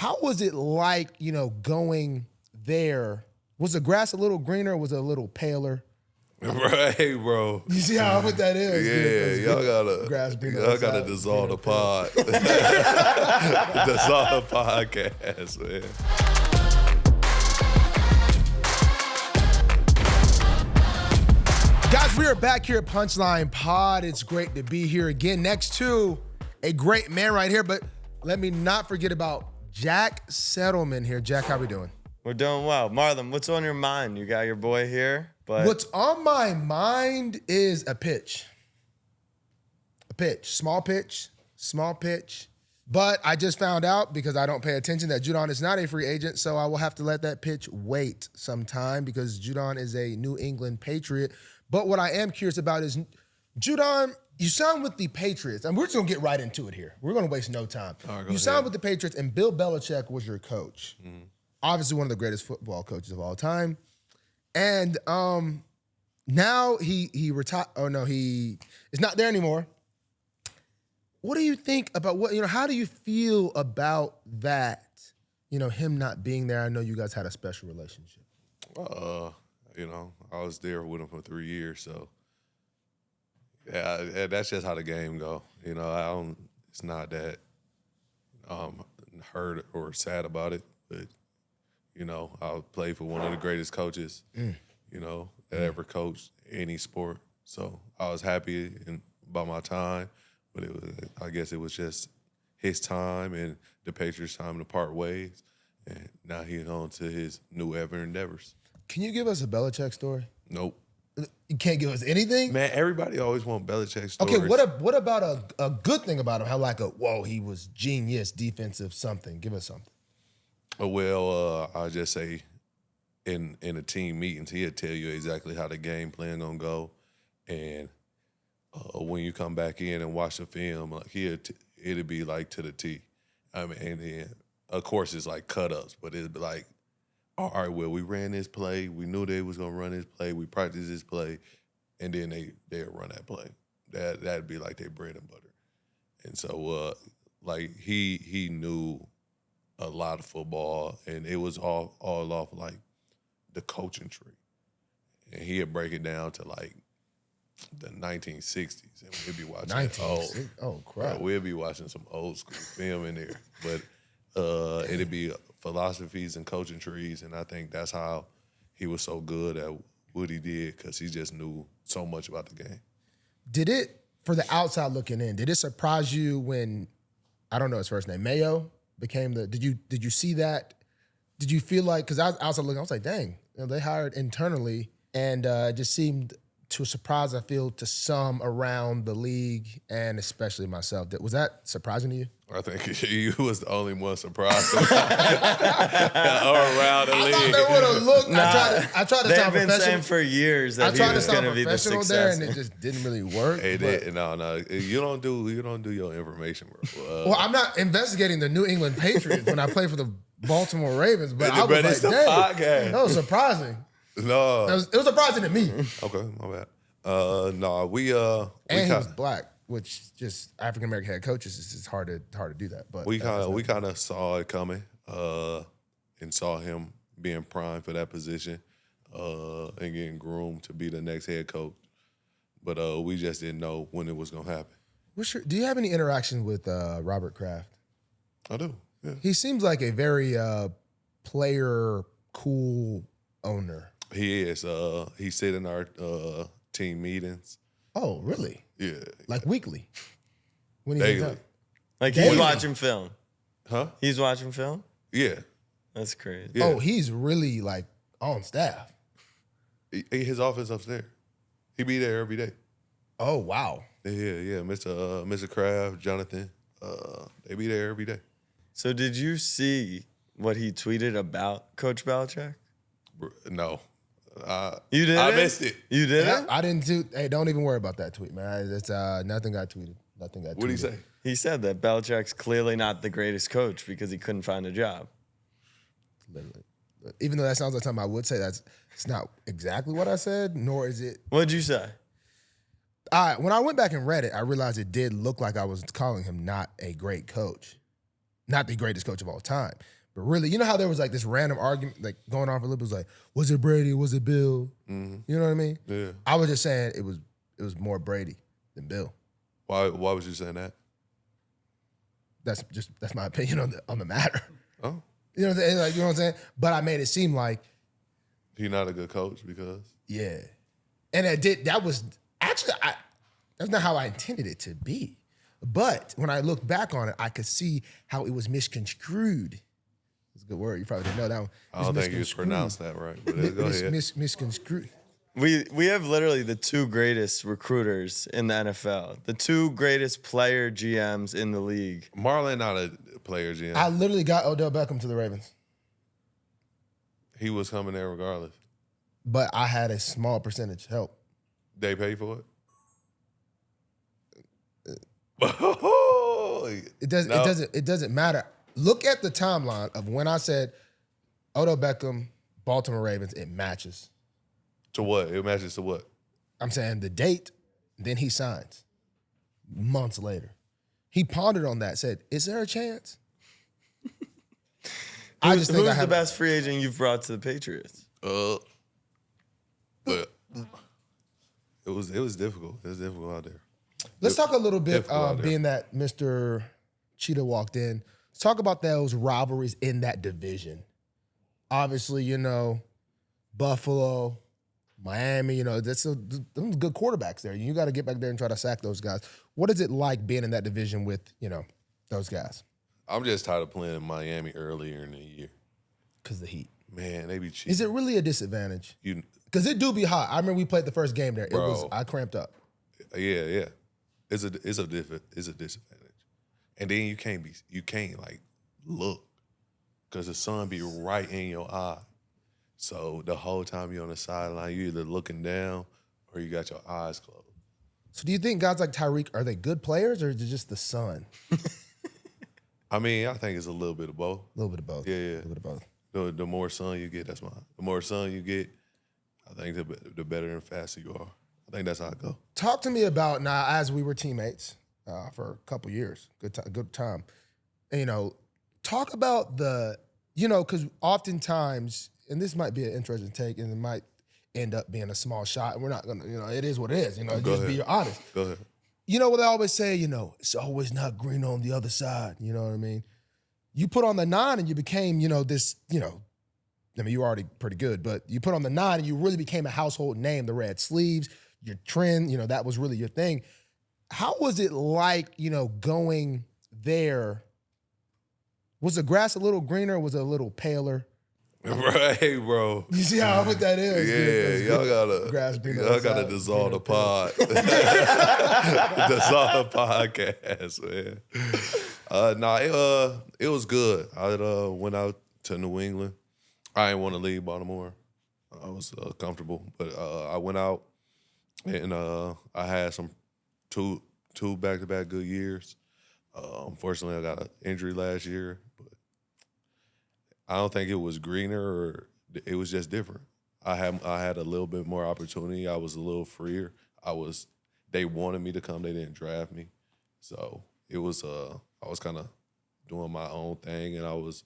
How was it like, going there? Was the grass a little greener or was it a little paler? Right, bro. You see how what that is? Yeah, y'all gotta dissolve the pod. Dissolve the podcast, man. Guys, we are back here at Punchline Pod. It's great to be here again next to a great man right here. But let me not forget about Jack Settleman here. Jack, how we doing? We're doing well. Marlon, what's on your mind? You got your boy here. But what's on my mind is a pitch. Small pitch. But I just found out, because I don't pay attention, that Judon is not a free agent, so I will have to let that pitch wait some time because Judon is a New England Patriot. But what I am curious about is, Judon, you signed with the Patriots, and we're just going to get right into it here. We're going to waste no time. You signed with the Patriots, and Bill Belichick was your coach. Mm-hmm. Obviously one of the greatest football coaches of all time. And now he retired. Oh, no, he is not there anymore. What do you think about how do you feel about that, him not being there? I know you guys had a special relationship. I was there with him for 3 years, so yeah, that's just how the game go. It's not that hurt or sad about it, but I played for one of the greatest coaches, that ever coached any sport. So I was happy about my time, but I guess it was just his time and the Patriots' time to part ways, and now he's on to his new endeavors. Can you give us a Belichick story? Nope. You can't give us anything? Man, everybody always want Belichick stories. Okay, what about a good thing about him? How he was genius, defensive something. Give us something. Well, I'll just say in the team meetings, he'll tell you exactly how the game plan gonna go. And when you come back in and watch the film, it'll be like to the T. I mean, and then, of course, it's like cut-ups, but it'll be like, all right, well, we ran this play. We knew they was going to run this play. We practiced this play. And then they'll run that play. That'd be like their bread and butter. And so, he knew a lot of football, and it was all off, like, the coaching tree. And he'd break it down to, like, the 1960s. And we'd be watching Oh, crap. we'll be watching some old school film in there. But it'd be philosophies and coaching trees, and I think that's how he was so good at what he did, because he just knew so much about the game. Did it, for the outside looking in, did it surprise you when, I don't know his first name, Mayo became did you see that? Did you feel like, because I was outside looking, I was like, dang, they hired internally, and it just seemed to a surprise, I feel, to some around the league, and especially myself. Was that surprising to you? I think you was the only one surprised around the league. I thought they would have looked. I tried to sound professional. They've been saying for years that he was going to be the success there, and it just didn't really work. No, you don't do your information, bro. Well, I'm not investigating the New England Patriots when I play for the Baltimore Ravens, but I was like, dang, that was surprising. No, it was surprising to me. Okay, my bad. And he was black, which just African American head coaches is just hard to do that. But we kind of saw it coming, and saw him being primed for that position, and getting groomed to be the next head coach. But we just didn't know when it was gonna happen. Do you have any interaction with Robert Kraft? I do. Yeah. He seems like a very player cool owner. He is. He sit in our team meetings. Oh, really? Yeah. Like weekly? When he daily. gets up? Like he's watching film. Huh? He's watching film? Yeah. That's crazy. Yeah. Oh, he's really like on staff. His office upstairs. He be there every day. Oh, wow. Yeah. Mr. Kraft, Jonathan, they be there every day. So did you see what he tweeted about Coach Belichick? No. You did? I missed it. You did it? I didn't do. Hey, don't even worry about that tweet, man. It's nothing got tweeted. Nothing got tweeted. What did he say? He said that Belichick's clearly not the greatest coach because he couldn't find a job. Literally. Even though that sounds like something I would say, it's not exactly what I said, nor is it. What'd you say? When I went back and read it, I realized it did look like I was calling him not a great coach. not the greatest coach of all time. But really, you know how there was like this random argument like going on for a little bit, it was like, was it Brady, was it Bill? You know what I mean? Yeah. I was just saying it was more Brady than Bill. Why was you saying that? That's my opinion on the matter. Oh. You know what I'm saying? Like, you know what I'm saying? But I made it seem like He's not a good coach because yeah. And that's not how I intended it to be. But when I look back on it, I could see how it was misconstrued. It's a good word. You probably didn't know that one. I don't think you pronounced that right. But go ahead. Misconstrued. We have literally the two greatest recruiters in the NFL, the two greatest player GMs in the league. Marlon not a player GM. I literally got Odell Beckham to the Ravens. He was coming there regardless. But I had a small percentage help. They paid for it? It doesn't matter. Look at the timeline of when I said Odell Beckham, Baltimore Ravens, it matches. To what? It matches to what? I'm saying the date, then he signs. Months later. He pondered on that, said, is there a chance? Who's the best free agent you've brought to the Patriots? But it was difficult. It was difficult out there. Let's talk a little bit, being that Mr. Cheetah walked in. Let's talk about those rivalries in that division. Obviously, you know, Buffalo, Miami, you know, those good quarterbacks there. You got to get back there and try to sack those guys. What is it like being in that division with, you know, those guys? I'm just tired of playing in Miami earlier in the year. Because the heat. Man, they be cheating. Is it really a disadvantage? Because it do be hot. I remember we played the first game there. I cramped up. Yeah. It's a disadvantage. And then you can't like look because the sun be right in your eye. So the whole time you're on the sideline, you're either looking down or you got your eyes closed. So do you think guys like Tyreek, are they good players or is it just the sun? I mean, I think it's a little bit of both. A little bit of both. Yeah. A little bit of both. The more sun you get, that's mine. The more sun you get, I think the better and faster you are. I think that's how it go. Talk to me about now, as we were teammates for a couple years, good time. And, you know, talk about because oftentimes, and this might be an interesting take, and it might end up being a small shot. And we're not gonna, you know, it is what it is. You know, just be honest. Go ahead. You know what I always say? You know, it's always not green on the other side. You know what I mean? You put on the 9 and you became, you know, this, you know, I mean, you were already pretty good, but you put on the 9 and you really became a household name. The red sleeves, your trend, you know, that was really your thing. How was it like, you know, going there? Was the grass a little greener? Was it a little paler? Right, bro. You see how that is? Yeah, y'all gotta dissolve the pod. Dissolve the podcast, man. It was good. I went out to New England. I didn't want to leave Baltimore. I was comfortable, but I went out and I had some two back-to-back good years. Unfortunately, I got an injury last year, but I don't think it was greener or it was just different. I had a little bit more opportunity. I was a little freer. They wanted me to come. They didn't draft me, so it was I was kind of doing my own thing, and I was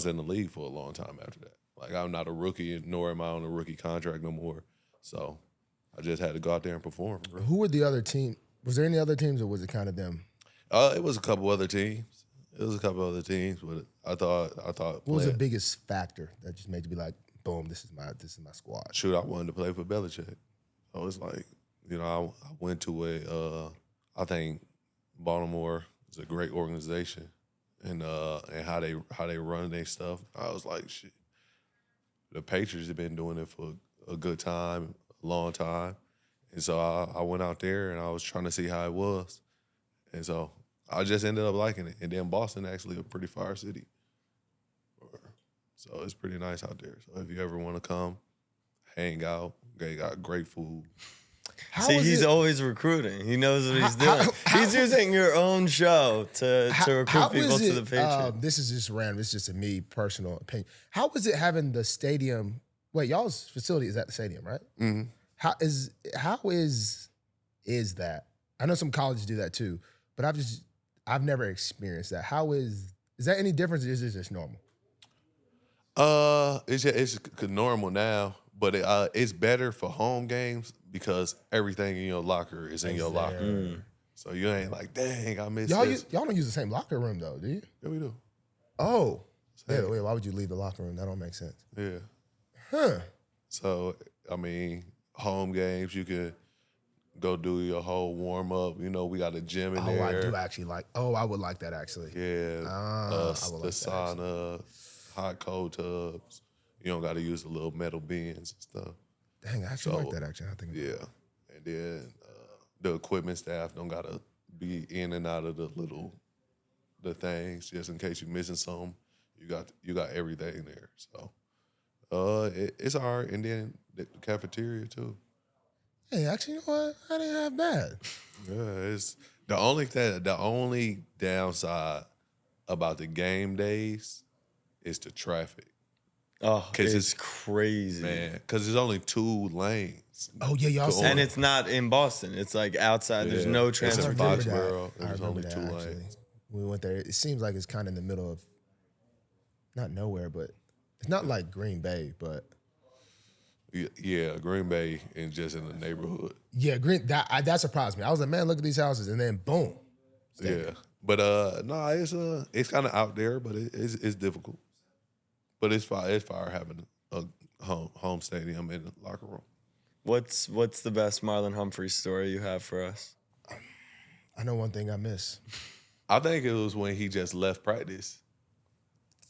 in the league for a long time after that. Like, I'm not a rookie, nor am I on a rookie contract no more. So I just had to go out there and perform. Bro. Who were the other team? Was there any other teams, or was it kind of them? It was a couple other teams. But I thought. What was the biggest factor that just made you be like, boom, this is my squad? Shoot, I wanted to play for Belichick. So it's like, you know, I went to I think Baltimore is a great organization, and how they run their stuff. I was like, shit. The Patriots have been doing it for a good time, a long time. And so I went out there and I was trying to see how it was. And so I just ended up liking it. And then Boston actually a pretty fire city. So it's pretty nice out there. So if you ever want to come, hang out, they got great food. He's always recruiting. He knows what he's doing. He's using your own show to recruit people to the Patriots. This is just random. It's just a me personal opinion. How was it having the stadium? Wait, y'all's facility is at the stadium, right? Mm-hmm. How is that? I know some colleges do that too, but I've never experienced that. How is that any difference? Or is this just normal? It's normal now, but it's better for home games because everything in your locker is in your locker. So you ain't like, dang, I missed this. Y'all don't use the same locker room though, do you? Yeah, we do. Oh. Yeah, wait, why would you leave the locker room? That don't make sense. Yeah. Huh. So, I mean, home games, you could go do your whole warm-up. You know, we got a gym in there. Oh, I do actually like. Oh, I would like that actually. Yeah. I would like sauna, hot cold tubs. You don't got to use the little metal bins and stuff. Dang, I actually like that actually. I think. Yeah. And then the equipment staff don't got to be in and out of the things just in case you're missing something. You got everything there. So it's all right. And then the cafeteria too. Hey, actually, you know what? I didn't have bad. Yeah, it's the only downside about the game days is the traffic. Oh, it's crazy, man. Because there's only 2 lanes. Oh yeah, y'all said. And it's not in Boston. It's like outside. There's no transportation. There's only 2 lanes. We went there. It seems like it's kind of in the middle of not nowhere, but it's not like Green Bay, but yeah, Green Bay and just in the neighborhood. Yeah, that surprised me. I was like, man, look at these houses, and then boom. Yeah, but no, it's kind of out there, but it's difficult. But it's fire having a home stadium in the locker room. What's the best Marlon Humphrey story you have for us? I know one thing I miss. I think it was when he just left practice.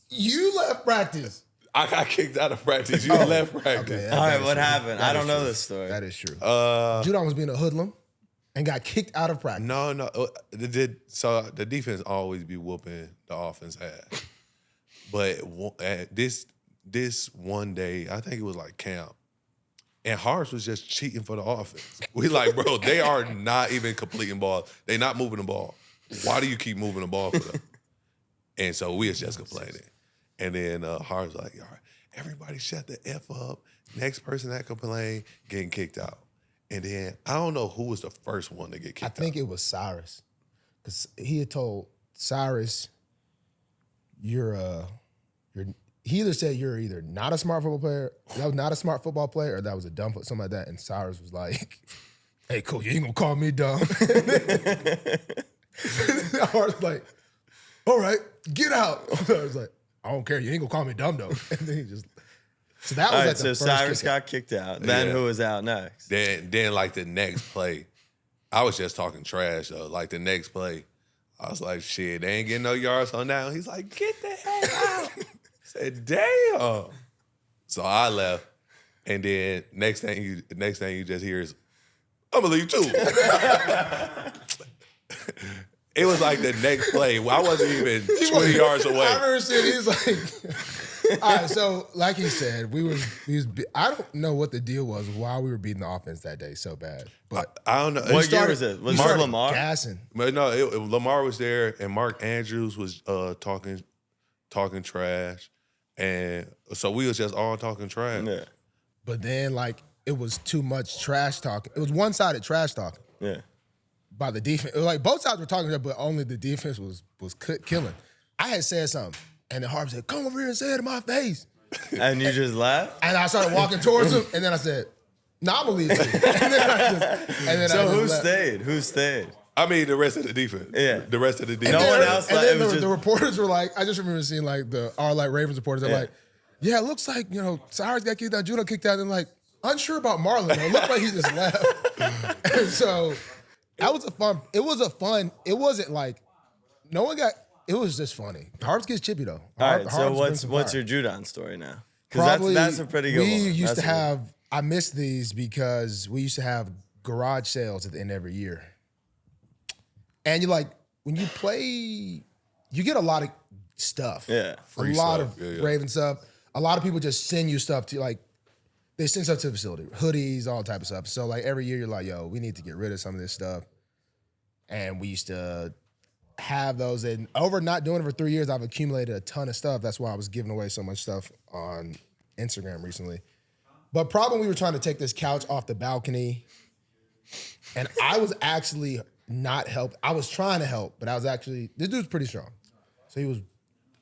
You left practice. I got kicked out of practice. You left practice. Okay, all right, what happened? I don't know this story. That is true. Judon was being a hoodlum and got kicked out of practice. No. So the defense always be whooping the offense ass. But this one day, I think it was like camp, and Harps was just cheating for the offense. We like, bro, they are not even completing balls. They not moving the ball. Why do you keep moving the ball for them? And so we was just complaining. And then Hart's like, all right, everybody shut the F up. Next person that complain, getting kicked out. And then I don't know who was the first one to get kicked out. I think it was Cyrus. Because he had told Cyrus, he either said you're either not a smart football player, that was not a smart football player, or that was a dumb, something like that. And Cyrus was like, hey, coach, you ain't gonna call me dumb. Hart's like, all right, get out. I was like, I don't care. You ain't gonna call me dumb though. And then he just. So that was all right. like the So first Cyrus got kicked out. Then who was out next? Then like the next play, I was just talking trash though. Like the next play, I was like, shit, they ain't getting no yards on that. He's like, get the hell out. I said, damn. So I left, and then next thing you just hear is, I'm gonna leave too. It was like the next play. I wasn't even 20 yards away. I remember seeing, he's like, all right, so like he said, I don't know what the deal was while we were beating the offense that day so bad. But I don't know. What year was it? Was it Lamar? Gassing. But no, Lamar was there, and Mark Andrews was talking trash. And so we was just all talking trash. Yeah. But then, like, it was too much trash talking. It was one-sided trash talking. Yeah. By the defense. It was like both sides were talking, but only the defense was killing. I had said something, and then Harvey said, come over here and say it to my face. And you just laughed? And I started walking towards him, and then I said, nah, I'm going to leave you. So who stayed? Who stayed? I mean, the rest of the defense. Yeah. The rest of the defense. No one else. And then the reporters were like, I just remember seeing like our Ravens reporters, they're like, yeah, it looks like, Cyrus got kicked out, Judon kicked out, and like, unsure about Marlon. It looked like he just left. And so it wasn't like, it was just funny. Harps gets chippy though. All right, so what's your Judon story now? Because that's a pretty good one. We used to have, I miss these because we used to have garage sales at the end of every year. And when you play, you get a lot of stuff. Yeah. Free stuff. Of Raven stuff. A lot of people just send you stuff to they send stuff to the facility, hoodies, all type of stuff. So every year you're like, yo, we need to get rid of some of this stuff. And we used to have those. And over not doing it for 3 years, I've accumulated a ton of stuff. That's why I was giving away so much stuff on Instagram recently. But probably we were trying to take this couch off the balcony. And I was actually not help. I was trying to help, but this dude's pretty strong. So he was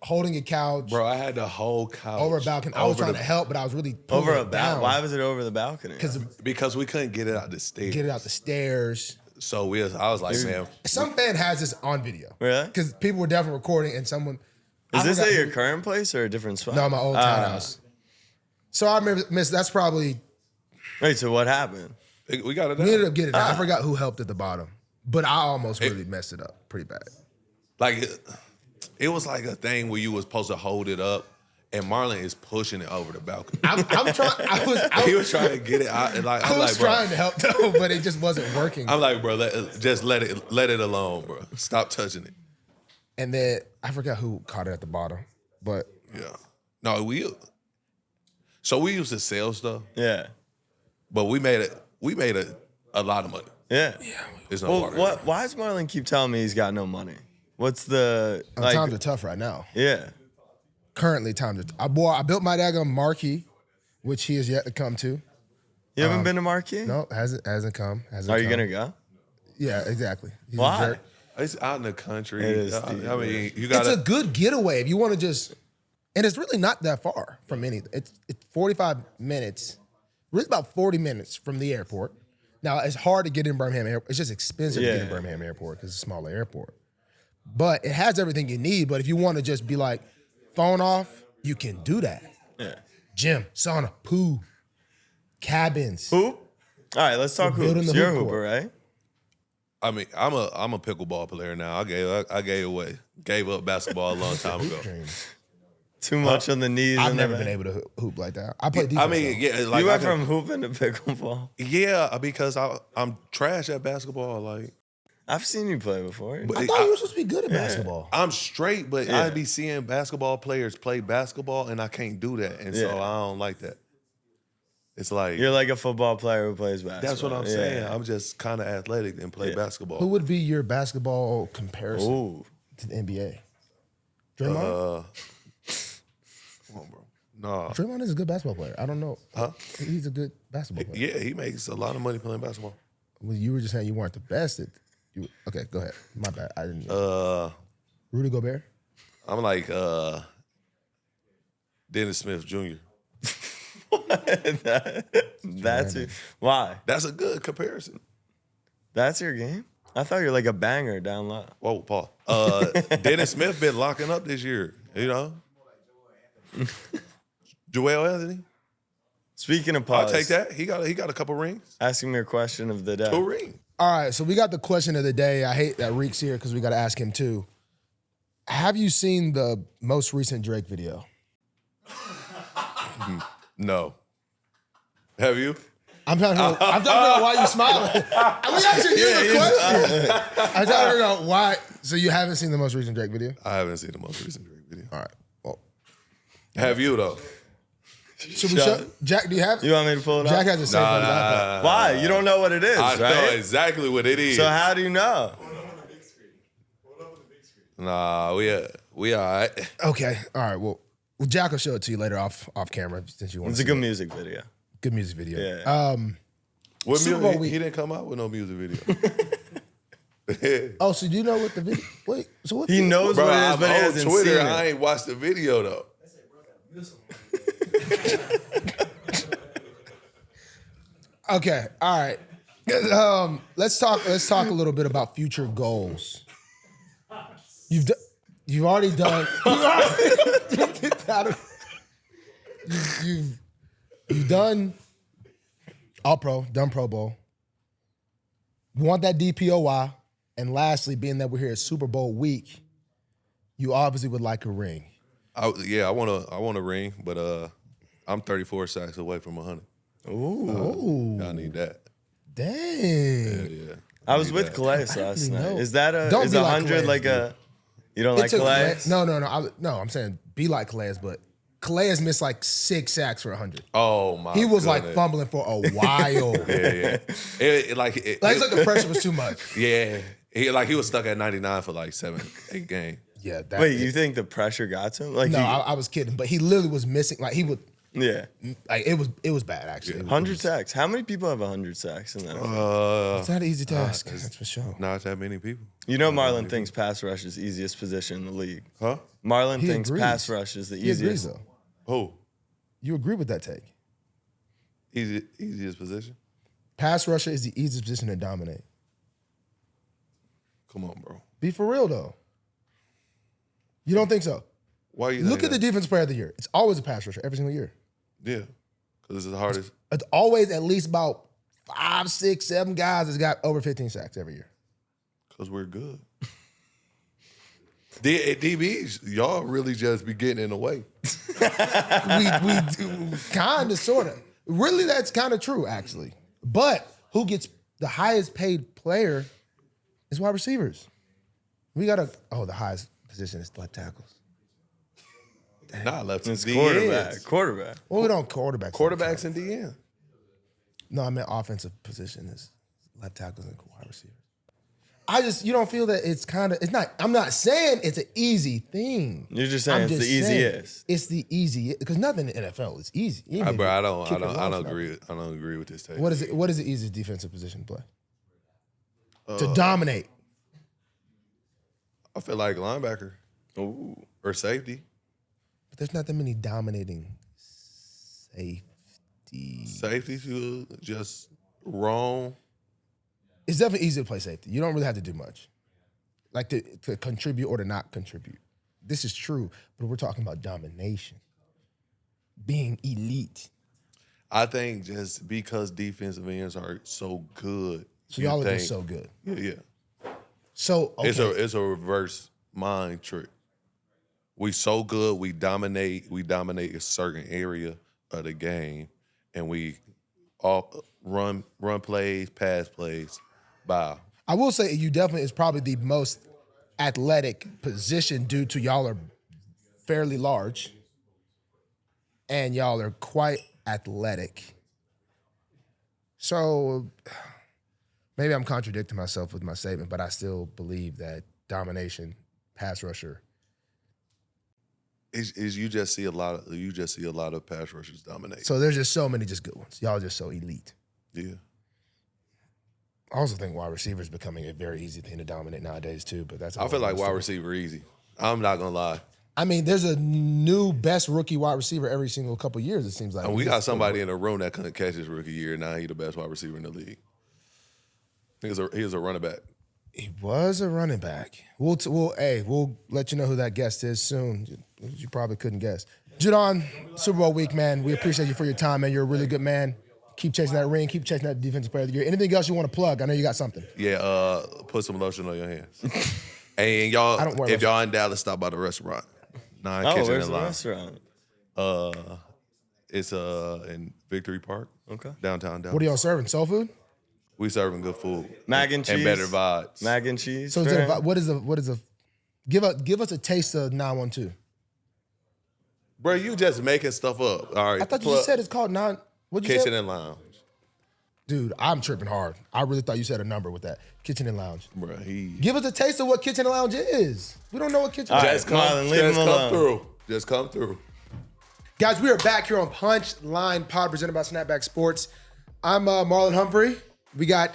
holding a couch. Bro, I had the whole couch. Over a balcony. I was trying to help, but I was really pulling over it down. Why was it over the balcony? Because we couldn't get it out the stairs. So I was like, man. Some fan has this on video. Really? Because people were definitely recording and someone. Is this at your current place or a different spot? No, my old townhouse. So I remember, that's probably. Wait, so what happened? We got it out. We ended up getting it out. I forgot who helped at the bottom. But I almost really messed it up pretty bad. Like, it was like a thing where you was supposed to hold it up, and Marlon is pushing it over the balcony. I'm trying. He was trying to get it out. And I was trying to help though, but it just wasn't working. I'm like, bro, just let it alone, bro. Stop touching it. And then I forgot who caught it at the bottom, but yeah, no, we used to sell stuff. Yeah, but we made a lot of money. Yeah. It's no water. Why does Marlon keep telling me he's got no money? What's the times are tough right now. Yeah. Currently, times are. I built my daggone marquee, which he has yet to come to. You haven't been to Marquee? No, hasn't come. Are you gonna go? Yeah, exactly. He's Why? It's out in the country. It is, I mean, you got. It's a good getaway if you want to just, and it's really not that far from anything. It's 45 minutes, really about 40 minutes from the airport. Now it's hard to get in Birmingham Airport. It's just expensive to get in Birmingham Airport because it's a smaller airport. But it has everything you need. But if you want to just be like phone off, you can do that. Yeah. Gym, sauna, pool, cabins. Hoop. All right, let's talk hoops. You're a hooper, right? I mean, I'm a pickleball player now. I gave up basketball a long time ago. Too much on the knees. I've never been able to hoop like that. I play defense. I mean, yeah, like you went from hooping to pickleball. Yeah, because I'm trash at basketball. Like I've seen you play before. I thought you were supposed to be good at basketball. I'm straight, but I be seeing basketball players play basketball, and I can't do that, and so I don't like that. It's like you're like a football player who plays basketball. That's what I'm saying. I'm just kind of athletic and play basketball. Who would be your basketball comparison to the NBA? Draymond? Come on, bro. No. Draymond is a good basketball player. I don't know. Huh? He's a good basketball player. Yeah, he makes a lot of money playing basketball. Well, you were just saying you weren't the best at. Okay, go ahead. My bad. I didn't know. Rudy Gobert? I'm like Dennis Smith Jr. That's it. Why? That's a good comparison. That's your game? I thought you were like a banger down low. Whoa, Paul. Dennis Smith been locking up this year, you know? Joel Anthony. Speaking of pause, I'll take that. He got a couple rings. Asking me a question of the day. 2 rings. All right, so we got the question of the day. I hate that Reek's here because we got to ask him too. Have you seen the most recent Drake video? No. Have you? I'm trying to figure out why you smiling. We actually knew the question. I'm trying to figure out why. So you haven't seen the most recent Drake video? I haven't seen the most recent Drake video. All right. Well, have you though? Should we show? Jack, do you have it? You want me to pull it Jack up? has the same on his iPad. Why? You don't know what it is, I right? know exactly what it is. So how do you know? Nah, we all right. Okay. All right. Well, Jack will show it to you later off camera since you want. It's a good music video. Good music video. Yeah. What Super music? Bowl week. He didn't come out with no music video. Oh, so do you know what the video? Wait. So what? He knows Bro, what it is, I'm but he on hasn't Twitter. seen it. I ain't watched the video though. Okay. All right. Let's talk a little bit about future goals. You've already done. You've done All Pro, done Pro Bowl. You want that DPOY, and lastly, being that we're here at Super Bowl week, you obviously would like a ring. I want a ring, but I'm 34 sacks away from 100. Ooh. I need that. Dang. Yeah. I was with Calais last night. know. Is that Don't is be 100 like like Calais, a? You don't like Calais? No. I'm saying be like Calais, but Calais missed like 6 sacks for 100. Oh my! He was like goodness. fumbling for a while. Yeah. It's like the pressure was too much. Yeah. He was stuck at 99 for like 7-8 games. Yeah. Wait, you think the pressure got to him? Like No, I was kidding, but he literally was missing. Like he would Yeah. Like it was bad actually. 100 sacks. How many people have 100 sacks in that? It's not an easy task. That's for sure. Not that many people. You know Marlon thinks pass rush is the easiest position in the league. Huh? Marlon He thinks agrees. pass rush is the He agrees easiest. though. Who? You agree with that take? Easiest position? Pass rusher is the easiest position to dominate. Come on, bro. Be for real though. You don't think so? Why you Look think at the that? defensive player of the year. It's always a pass rusher every single year. Yeah. Because it's the hardest. It's always at least about 5, 6, 7 guys that's got over 15 sacks every year. Because we're good. DBs, y'all really just be getting in the way. we do kind of, sort of. Really, that's kind of true, actually. But who gets the highest paid player is wide receivers. We got the highest position is left tackles. Not left. It's quarterback. Well, we don't quarterbacks. Quarterbacks and DN. No, I meant offensive position is left tackles and wide receivers. You don't feel that it's not, I'm not saying it's an easy thing. You're just saying it's the easiest. It's the easiest, because nothing in the NFL is easy. Bro, I don't agree with this take. What is the easiest defensive position to play? To dominate. I feel like linebacker. Ooh. Or safety. But there's not that many dominating safety. Safety to just wrong. It's definitely easy to play safety. You don't really have to do much. Like to contribute or to not contribute. This is true, but we're talking about domination. Being elite. I think just because defensive ends are so good. So y'all are just so good. Yeah. So okay. It's a reverse mind trick. We so good, we dominate a certain area of the game, and we all run plays, pass plays, bow. I will say you definitely is probably the most athletic position due to y'all are fairly large and y'all are quite athletic. So maybe I'm contradicting myself with my statement, but I still believe that domination, pass rusher. Is you just see a lot of pass rushers dominate. So there's just so many just good ones. Y'all are just so elite. Yeah. I also think wide receiver is becoming a very easy thing to dominate nowadays too, but that's. I feel like wide receiver easy. I'm not gonna lie. I mean, there's a new best rookie wide receiver every single couple of years, it seems like. And we got somebody in the room that couldn't catch his rookie year. Now he's the best wide receiver in the league. He was a running back. He was a running back. We'll let you know who that guest is soon. You probably couldn't guess. Judon, Super Bowl week, man. We appreciate you for your time, man. You're a really good man. Keep chasing that ring. Keep chasing that defensive player of the year. Anything else you want to plug? I know you got something. Yeah, put some lotion on your hands. And y'all, if y'all in Dallas, stop by the restaurant. Kitchen Where's and the Lounge. restaurant? It's in Victory Park. Okay. Downtown Dallas. What are y'all serving? Soul food? We serving good food. Mac and cheese. And better vibes. Mac and cheese. So what is a give us a taste of 912. Bro, you just making stuff up. All right. I thought you just said it's called what'd you Kitchen say? and Lounge. Dude, I'm tripping hard. I really thought you said a number with that. Kitchen and Lounge. Bro, Give us a taste of what Kitchen and Lounge is. We don't know what Kitchen and Lounge is. Come through. Just come through. Guys, we are back here on Punchline Pod presented by Snapback Sports. I'm Marlon Humphrey. We got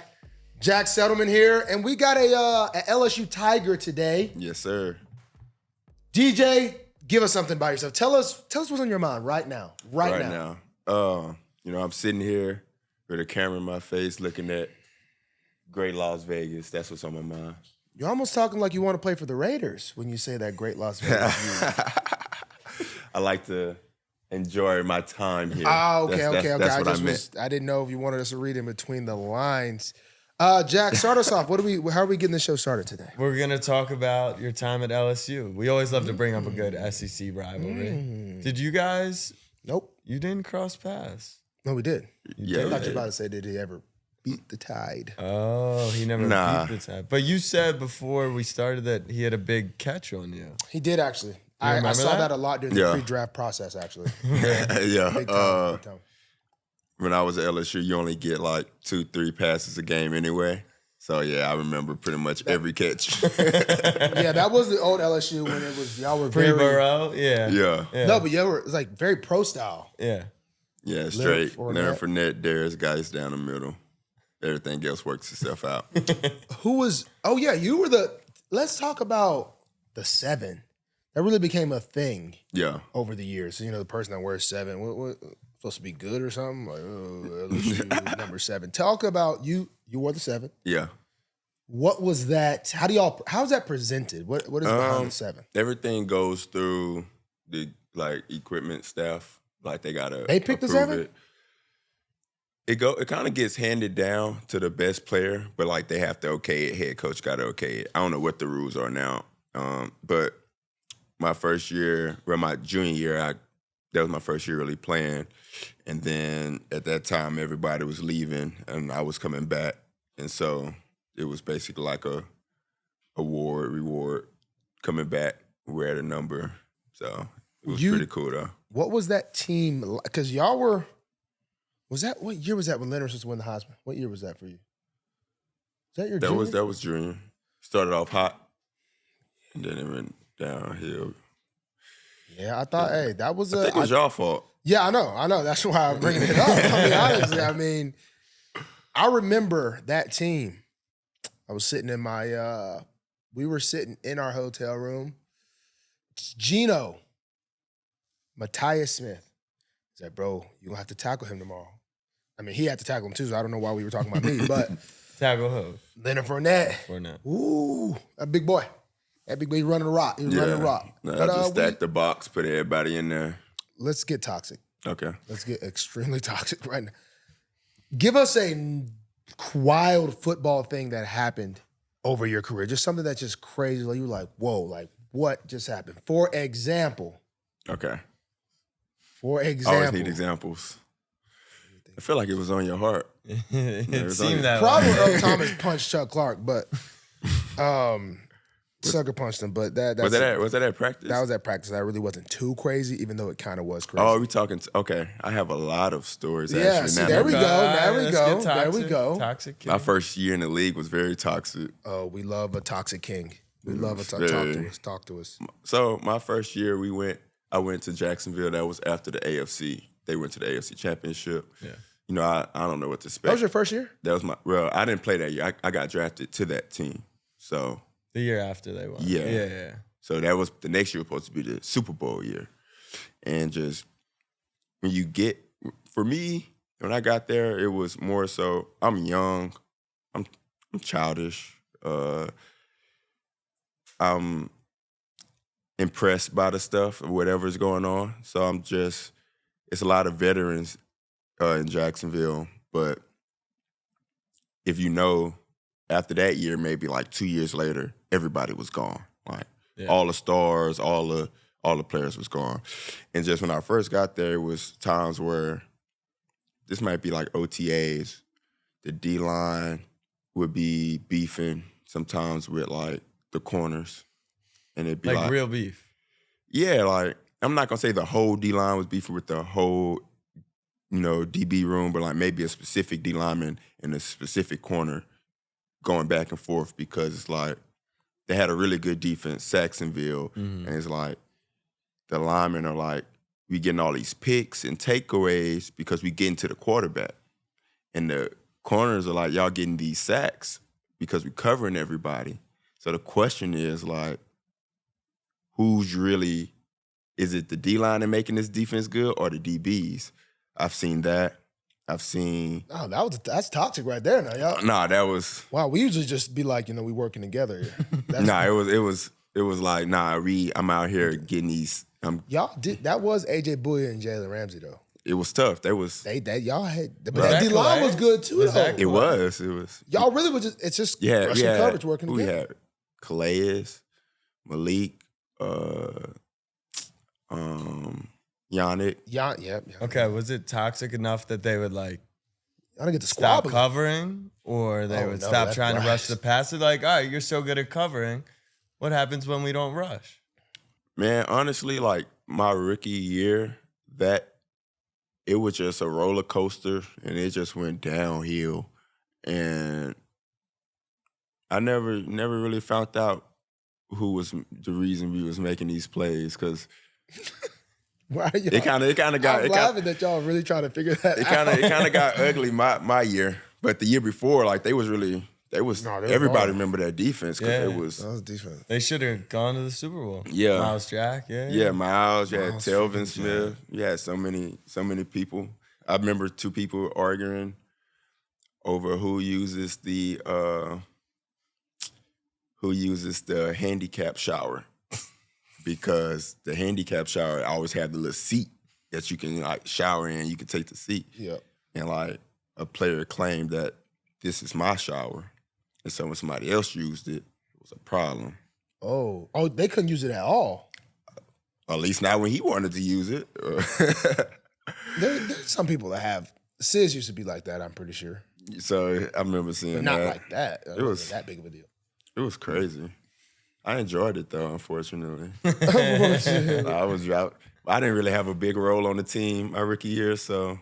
Jack Settleman here, and we got a LSU Tiger today. Yes, sir. DJ, give us something by yourself. Tell us what's on your mind right now. Right now. I'm sitting here with a camera in my face looking at great Las Vegas. That's what's on my mind. You're almost talking like you want to play for the Raiders when you say that great Las Vegas. I like to enjoy my time here. Okay. That's what I meant. I didn't know if you wanted us to read in between the lines. Jack, start us off. How are we getting the show started today? We're going to talk about your time at LSU. We always love to bring up a good SEC rivalry. Did you guys? Nope. You didn't cross paths. No, we did. Yeah, I thought you were about to say, did he ever beat the Tide? Oh, he never beat the Tide. But you said before we started that he had a big catch on you. He did, actually. I saw that a lot during the pre-draft process, actually. Yeah. Big time. When I was at LSU, you only get like 2-3 passes a game anyway. So, yeah, I remember pretty much every catch. Yeah, that was the old LSU when it was, y'all were very... Pre-Burrow, yeah. No, but y'all were, it was like very pro style. Yeah. Yeah, straight. Leonard Fournette, Darius Geis down the middle. Everything else works itself out. Who was... Oh, yeah, you were the... Let's talk about the 7. That really became a thing. Yeah. Over the years. So, the person that wears 7, what supposed to be good or something? Like, LSU number 7. Talk about you. You wore the 7. Yeah. What was that? How's that presented? What is behind the 7? Everything goes through the equipment staff. Like they pick the 7? It kind of gets handed down to the best player, but like they have to okay it. Head coach got to okay it. I don't know what the rules are now. But my first year, my junior year, that was my first year really playing. And then at that time, everybody was leaving and I was coming back. And so it was basically like a reward coming back. We're at a number. So it was pretty cool though. What was that team? Because y'all were, what year was that when Leonard was supposed to win the Heisman? What year was that for you? Was that your junior? That was junior. Started off hot and then it went downhill. Yeah, I thought, that was I think it was y'all fault. Yeah, I know. That's why I'm bringing it up. Honestly, I remember that team. I was sitting in we were sitting in our hotel room. Gino, Matthias Smith, said, bro, you're going to have to tackle him tomorrow. He had to tackle him too, so I don't know why we were talking about me, but. Tackle who? Leonard Fournette. Ooh, that big boy. That big boy, he's running the rock. He was running the rock. No, I just stacked the box, put everybody in there. Let's get toxic. Okay. Let's get extremely toxic right now. Give us a wild football thing that happened over your career. Just something that's just crazy. Like you were like, whoa, like what just happened? For example. Okay. For example. I always need examples. I feel like it was on your heart. It seemed that Probably way. Earl Thomas punched Chuck Clark, but sucker punched him. But was that at practice? That was at practice. That really wasn't too crazy, even though it kind of was crazy. Oh, are we talking? Okay, I have a lot of stories. Yeah, actually. see, there we go. There we go. Toxic king. My first year in the league was very toxic. Oh, we love a toxic king. We love a talk to us. So my first year, I went to Jacksonville. That was after the AFC. They went to the AFC Championship. Yeah. I don't know what to expect. That was your first year? That was I didn't play that year. I got drafted to that team. So the year after they won. Yeah. So that was the next year was supposed to be the Super Bowl year. And just when for me, when I got there, it was more so I'm young, I'm childish, I'm impressed by the stuff or whatever's going on. So it's a lot of veterans in Jacksonville, but if after that year, maybe like 2 years later, everybody was gone. Like all the stars, all the players was gone. And just when I first got there, it was times where this might be like OTAs. The D-line would be beefing sometimes with like the corners. And it'd be like real beef. Yeah, like I'm not gonna say the whole D-line was beefing with the whole DB room, but like maybe a specific D lineman in a specific corner going back and forth because it's like they had a really good defense, Saxonville, and it's like the linemen are like, we getting all these picks and takeaways because we getting to the quarterback. And the corners are like, y'all getting these sacks because we covering everybody. So the question is like, is it the D-line that making this defense good or the DBs? I've seen that. Oh, that's toxic right there now, y'all. Nah, that was. Wow, we usually just be like, we working together here. It was like, I'm out here getting these. Y'all did that was AJ Bouye and Jalen Ramsey though. It was tough. Y'all had, but that D line was good too. Though. It was. Y'all really was just. It's just rushing coverage working together. We had Calais, Malik, Yannick. Yeah. Okay, was it toxic enough that they would like I don't get to stop covering, or they would stop trying to rush the passer? Like, all right, you're so good at covering. What happens when we don't rush? Man, honestly, like my rookie year, it was just a roller coaster, and it just went downhill. And I never really found out who was the reason we was making these plays because it kind of got. I'm laughing that y'all really trying to figure that out. It kind of got ugly my year, but the year before, like they was everybody remember that defense because Yeah. it was. That was defense. They should have gone to the Super Bowl. Yeah. Miles Jack, Yeah, Miles, you had Miles Telvin freaking Smith. You had so many people. I remember two people arguing over who uses the handicap shower because the handicap shower always had the little seat that you can like shower in. You can take the seat. Yeah. And like a player claimed that this is my shower, and so when somebody else used it, it was a problem. Oh, they couldn't use it at all. At least not when he wanted to use it. There's some people that have. Sis used to be like that, I'm pretty sure. So I remember seeing But not that. like that. It was that big of a deal. It was crazy. I enjoyed it though, unfortunately. Unfortunately. I was out. I didn't really have a big role on the team my rookie year, so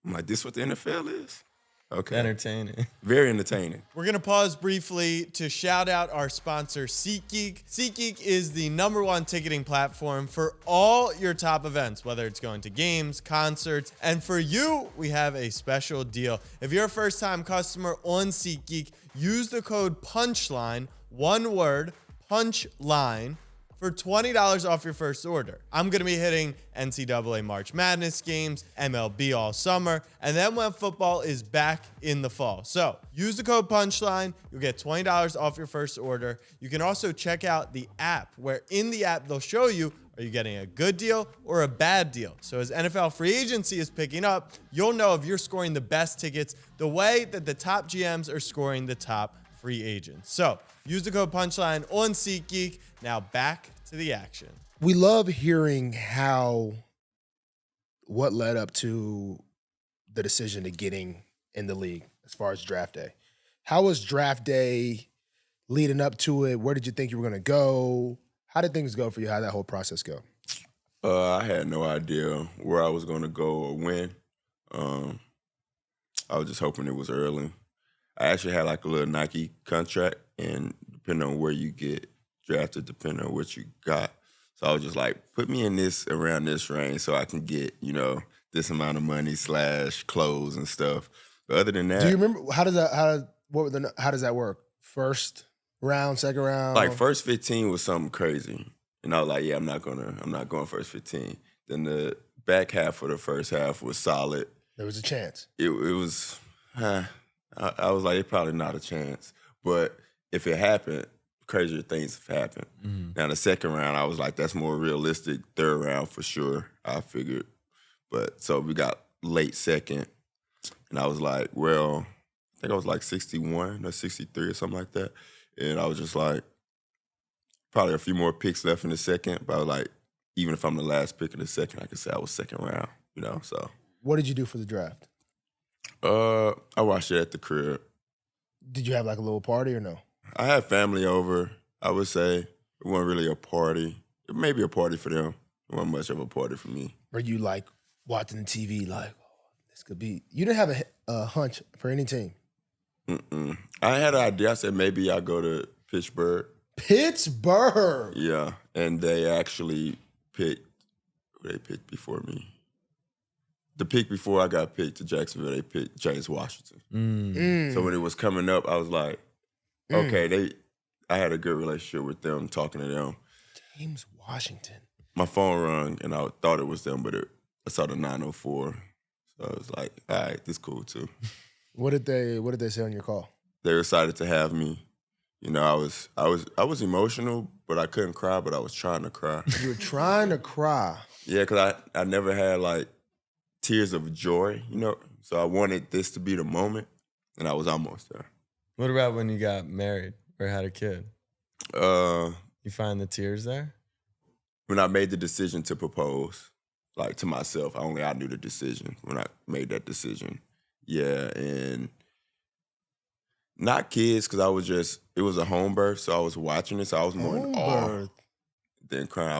I'm like, this what the NFL is? Okay. Entertaining. Very entertaining. We're going to pause briefly to shout out our sponsor, SeatGeek. SeatGeek is the #1 ticketing platform for all your top events, whether it's going to games, concerts, and for you, we have a special deal. If you're a first-time customer on SeatGeek, use the code PUNCHLINE, one word, PUNCHLINE, for $20 off your first order. I'm going to be hitting NCAA March Madness games, MLB all summer, and then when football is back in the fall. So use the code PUNCHLINE. You'll get $20 off your first order. You can also check out the app, where in the app they'll show you, are you getting a good deal or a bad deal? So as NFL free agency is picking up, you'll know if you're scoring the best tickets the way that the top GMs are scoring the top free agents. So use the code PUNCHLINE on SeatGeek. Now back to the action. We love hearing what led up to the decision to getting in the league as far as draft day. How was draft day leading up to it? Where did you think you were going to go? How did things go for you? How did that whole process go? I had no idea where I was going to go or when. I was just hoping it was early. I actually had like a little Nike contract, and depending on where you get drafted, depending on what you got. So I was just like, put me in this, around this range so I can get, this amount of money / clothes and stuff. But other than that. Do you remember, how does that work? First round, second round? Like first 15 was something crazy. And I was like, yeah, I'm not going first 15. Then the back half of the first half was solid. There was a chance. It was, I was like, it's probably not a chance. But if it happened, crazier things have happened. Mm-hmm. Now, the second round, I was like, that's more realistic. Third round, for sure, I figured. But so we got late second, and I was like, well, I think I was like 61 or 63 or something like that. And I was just like, probably a few more picks left in the second. But I was like, even if I'm the last pick in the second, I could say I was second round, so. What did you do for the draft? I watched it at the crib. Did you have like a little party or no? I had family over. I would say it wasn't really a party. It may be a party for them. It wasn't much of a party for me. Were you like watching the TV like, oh, this could be? You didn't have a hunch for any team? Mm-mm. I had an idea. I said maybe I'll go to Pittsburgh. Pittsburgh? Yeah, and they actually picked. They picked before me. The pick before I got picked to Jacksonville, they picked James Washington. So when it was coming up, I was like, okay, I had a good relationship with them, talking to them. James Washington. My phone rang, and I thought it was them, but I saw the 904. So I was like, all right, this cool too. What did they say on your call? They were excited to have me. I was emotional, but I couldn't cry, but I was trying to cry. You were trying to cry. Yeah, because I never had like tears of joy, So I wanted this to be the moment, and I was almost there. What about when you got married or had a kid? You find the tears there? When I made the decision to propose, like to myself, I knew the decision when I made that decision. Yeah, and not kids, because it was a home birth, so I was watching it, so I was more in awe. Then crying, I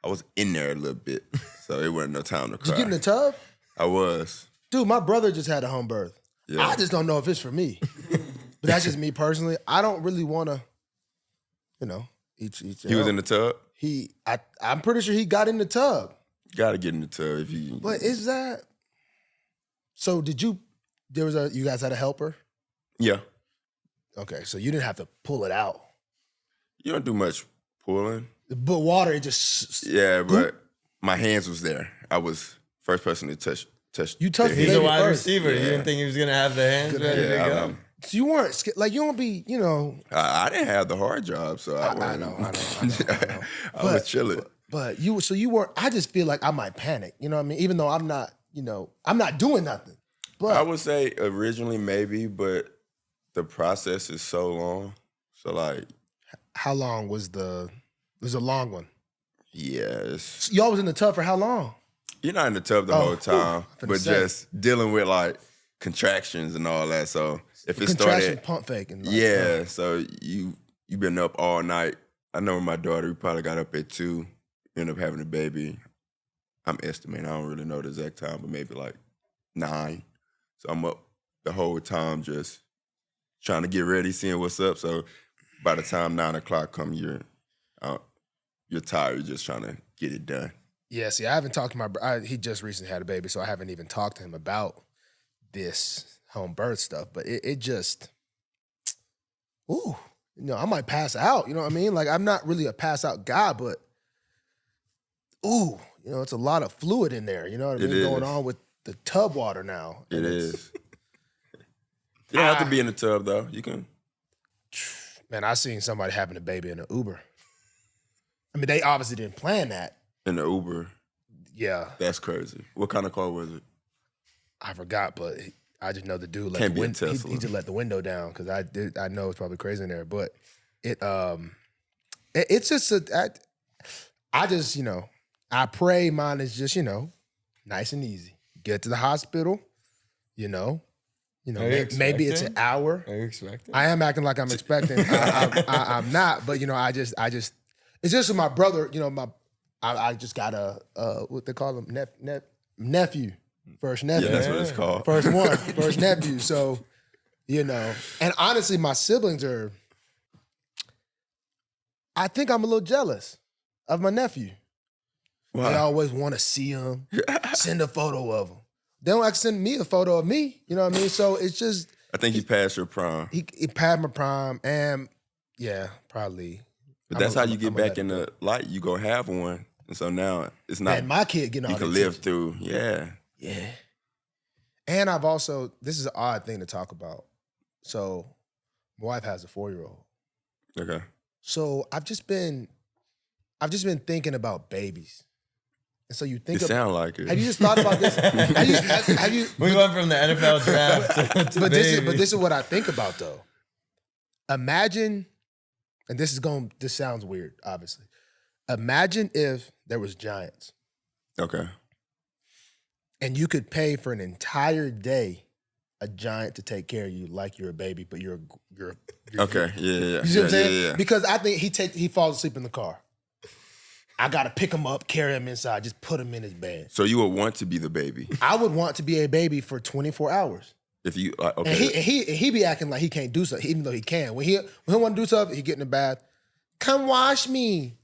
was in there a little bit, so it wasn't no time to cry. Did you get in the tub? I was. Dude, my brother just had a home birth. Yeah. I just don't know if it's for me. But that's just me personally. I don't really want to, each. He was in the tub? I'm pretty sure he got in the tub. Got to get in the tub if you. But is that? So you guys had a helper? Yeah. Okay, so you didn't have to pull it out. You don't do much pulling. But water, it just. Yeah, but my hands was there. I was first person to touch. You touched. He's a wide first. receiver. Yeah. You didn't think he was gonna have the hands ready to go. So you weren't like you don't be I didn't have the hard job, so I know. I was chilling. But you weren't. I just feel like I might panic. You know what I mean? Even though I'm not. I'm not doing nothing. But I would say originally maybe, but the process is so long. So like, how long was the? It was a long one. Yeah, y'all was in the tub for how long? You're not in the tub the whole time, but just dealing with like contractions and all that. So if it started pump faking, so you've been up all night. I know my daughter, we probably got up at 2, ended up having a baby. I'm estimating, I don't really know the exact time, but maybe like 9. So I'm up the whole time just trying to get ready, seeing what's up. So by the time 9 o'clock come, you're tired, you're just trying to get it done. Yeah, see, I haven't talked to my brother. He just recently had a baby, so I haven't even talked to him about this home birth stuff. But it just, I might pass out. You know what I mean? Like, I'm not really a pass out guy, but, it's a lot of fluid in there. You know what I mean? Going on with the tub water now. It is. You don't have to be in the tub, though. You can. Man, I seen somebody having a baby in an Uber. I mean, they obviously didn't plan that. In the Uber? Yeah. That's crazy. What kind of car was it? I forgot, but I just know the dude Can't be a Tesla. He just let the window down because I know it's probably crazy in there, but it's just I pray mine is just nice and easy. Get to the hospital, maybe it's an hour. Are you expecting? I am acting like I'm expecting. I'm not, but I just it's just with my brother. I just got a what they call him nephew, first nephew. Yeah, that's what it's called. First nephew. So and honestly, my siblings are. I think I'm a little jealous of my nephew. Wow. They always want to see him, send a photo of him. They don't like to send me a photo of me. You know what I mean? So it's just. I think he passed your prime. He passed my prime, and yeah, probably. But that's how you get back in the light. You go have one, and so now it's not. Man, my kid getting all you can live through. Yeah. And I've also. This is an odd thing to talk about. So, my wife has a 4-year-old. Okay. So I've just been thinking about babies. And so you think it sound like it. Have you just thought about this? have you we went from the NFL draft to but this is what I think about though. Imagine, and this sounds weird, obviously. Imagine if there was giants. Okay. And you could pay for an entire day a giant to take care of you like you're a baby, but you're okay. Yeah. You see what I'm saying? Yeah. Because I think he falls asleep in the car. I gotta pick him up, carry him inside, just put him in his bed. So you would want to be the baby? I would want to be a baby for 24 hours. If you okay, and he be acting like he can't do something, even though he can. When he want to do something, he get in the bath. Come wash me.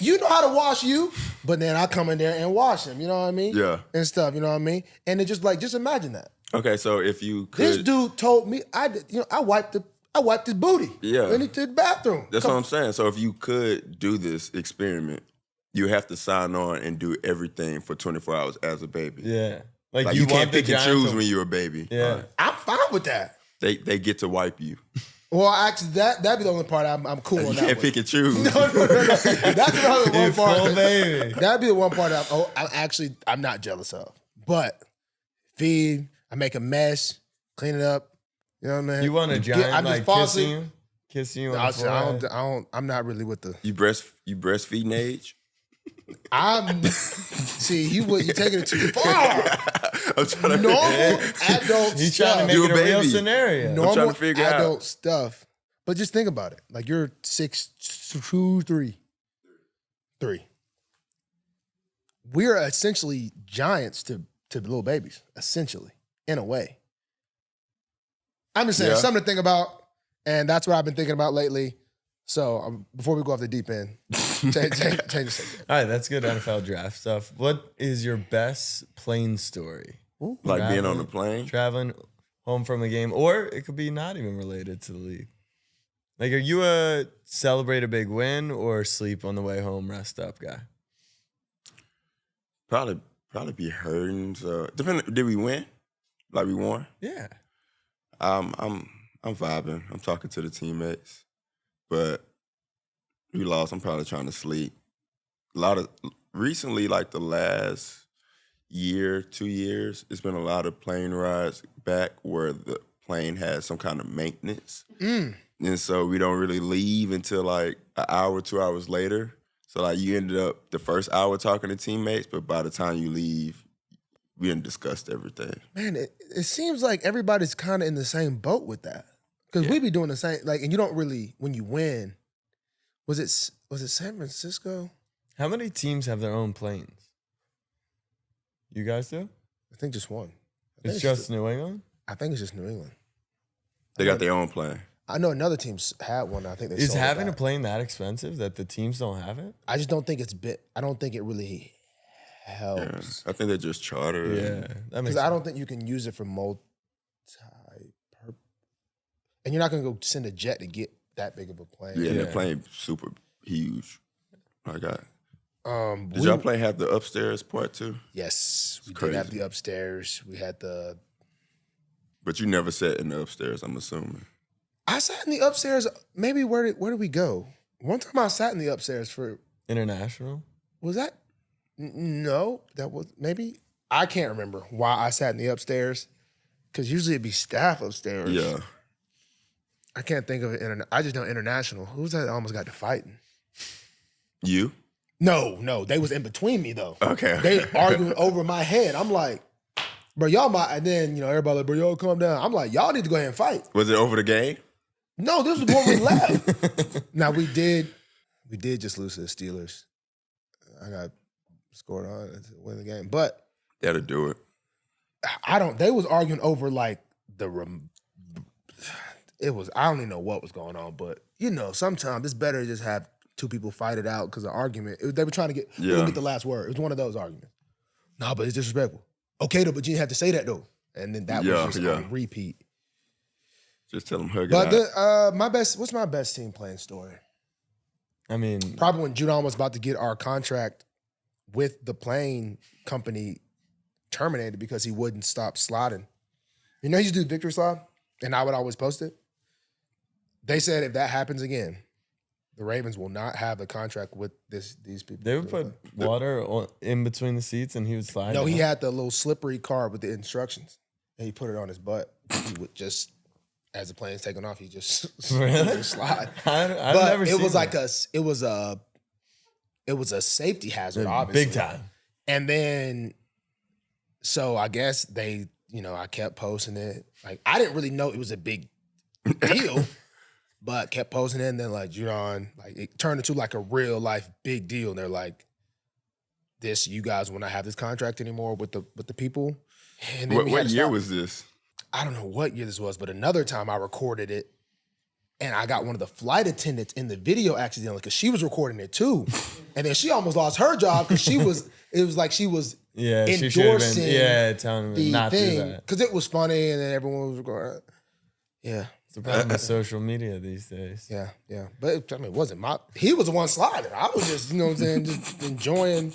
You know how to wash you, but then I come in there and wash him. You know what I mean? Yeah. And stuff. You know what I mean? And it just imagine that. Okay, so if you could, this dude told me I wiped his booty. Yeah. When he to the bathroom. That's what I'm saying. So if you could do this experiment, you have to sign on and do everything for 24 hours as a baby. Yeah. Like you can't pick and choose when you're a baby. Yeah. I'm fine with that. They get to wipe you. Well, actually, that'd be the only part I'm cool on. You that can't pick and choose. No. That's the only one part. Full baby. That'd be the one part I'm not jealous of. But feed, I make a mess, clean it up. You know what I mean? You want a giant like kissing you on the forehead? I'm not really with the. You breastfeeding age? See, you're taking it too far. I'm trying to normal adult He's stuff. trying to make it a real scenario. Normal trying to figure adult out. stuff. But just think about it. Like you're 6'2", 3. We're essentially giants to little babies, essentially, in a way. I'm just saying, something to think about. And that's what I've been thinking about lately. So before we go off the deep end, change the subject. All right, that's good NFL draft stuff. What is your best plane story? Like being on the plane? Traveling home from a game, or it could be not even related to the league. Like, are you a celebrate a big win or sleep on the way home, rest up guy? Probably be hurting. So did we win? Like we won? Yeah. I'm vibing. I'm talking to the teammates, but we lost. I'm probably trying to sleep. Recently, like the last year, 2 years, it's been a lot of plane rides back where the plane has some kind of maintenance. And so we don't really leave until like an hour, 2 hours later. So like you ended up the first hour talking to teammates, but by the time you leave, we done discussed everything. Man, it seems like everybody's kind of in the same boat with that. Because we be doing the same, like, and you don't really, when you win, was it San Francisco? How many teams have their own planes? You guys do? I think just one. It's just New England? I think it's just New England. They got their own plane. I know another team's had one. I think they Is sold having it a plane that expensive that the teams don't have it? I just don't think I don't think it really helps. Yeah, I think they just charter. Yeah. Because I don't think you can use it for and you're not going to go send a jet to get that big of a plane. Yeah, and the plane super huge. My God. Did y'all plane have the upstairs part too? Yes, we crazy. did have the upstairs. We had the. But you never sat in the upstairs, I'm assuming. I sat in the upstairs. Maybe where did we go? One time I sat in the upstairs for. International? Was that? No, that was maybe. I can't remember why I sat in the upstairs. Because usually it'd be staff upstairs. Yeah. I can't think of it. I just know international. Who's that almost got to fighting? You? No, they was in between me though. Okay. They arguing over my head. I'm like, bro, y'all might, and then, everybody like, bro, y'all calm down. I'm like, y'all need to go ahead and fight. Was it over the game? No, this was before we left. Now we did just lose to the Steelers. I got scored on to win the game. But That'll do it. they was arguing over like I don't even know what was going on, but sometimes it's better to just have two people fight it out because of argument. They were trying to get the last word. It was one of those arguments. No, but it's disrespectful. Okay, though, but you didn't have to say that though. And then that was just on repeat. Just tell them hug it out. But what's my best team playing story? I mean, probably when Judon was about to get our contract with the plane company terminated because he wouldn't stop sliding. He used to do victory slide, and I would always post it. They said if that happens again, the Ravens will not have a contract with these people. They would put water in between the seats and he would slide. No, he had the little slippery card with the instructions, and he put it on his butt. He would just, as the plane's taking off, he just really? slide. I've never seen that. It was a safety hazard, obviously. Big time. And then, so I guess they, I kept posting it. Like, I didn't really know it was a big deal. But kept posting it, and then like Judon, like it turned into like a real life big deal. And they're like, you guys will not have this contract anymore with the people. And then what year was this? I don't know what year this was, but another time I recorded it, and I got one of the flight attendants in the video accidentally because she was recording it too, and then she almost lost her job because she was. It was like she was endorsing telling the not thing do that because it was funny, and then everyone was recording. Yeah. It's the problem with social media these days. Yeah. But it wasn't he was the one sliding. I was just, just enjoying.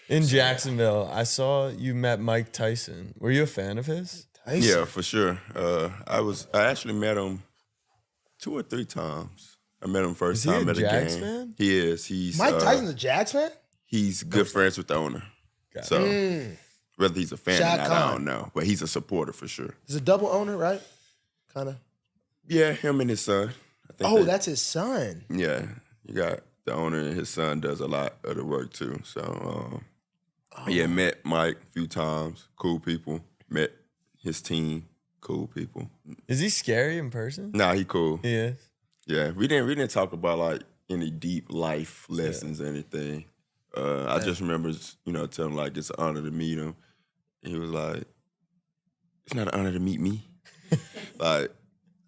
In Jacksonville, I saw you met Mike Tyson. Were you a fan of his? Tyson? Yeah, for sure. I actually met him 2 or 3 times. I met him first time at a Jags game. Fan? He is. He's Mike Tyson's a Jags fan? He's good friends with the owner. So whether he's a fan or not, I don't know. But he's a supporter for sure. He's a double owner, right? Kind of. Yeah, him and his son. I think that's his son. Yeah, you got the owner and his son does a lot of the work too. So met Mike a few times. Cool people. Met his team. Cool people. Is he scary in person? Nah, he cool. He is. Yeah, we didn't talk about like any deep life lessons or anything. I just remember, telling him like it's an honor to meet him. And he was like, "It's not an honor to meet me." Like,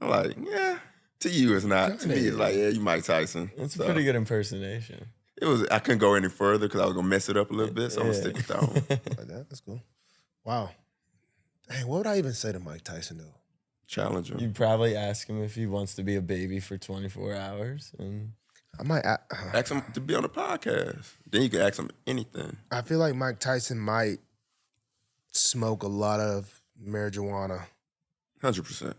I'm like, yeah. To you, it's not. To me, it's like, yeah, you Mike Tyson. It's a So, pretty good impersonation. It was. I couldn't go any further because I was gonna mess it up a little bit. So I'm gonna stick with that one. Like that. That's cool. Wow. Dang, what would I even say to Mike Tyson though? Challenge him. You'd probably ask him if he wants to be a baby for 24 hours. And I might. Ask him to be on the podcast. Then you can ask him anything. I feel like Mike Tyson might smoke a lot of marijuana. 100%.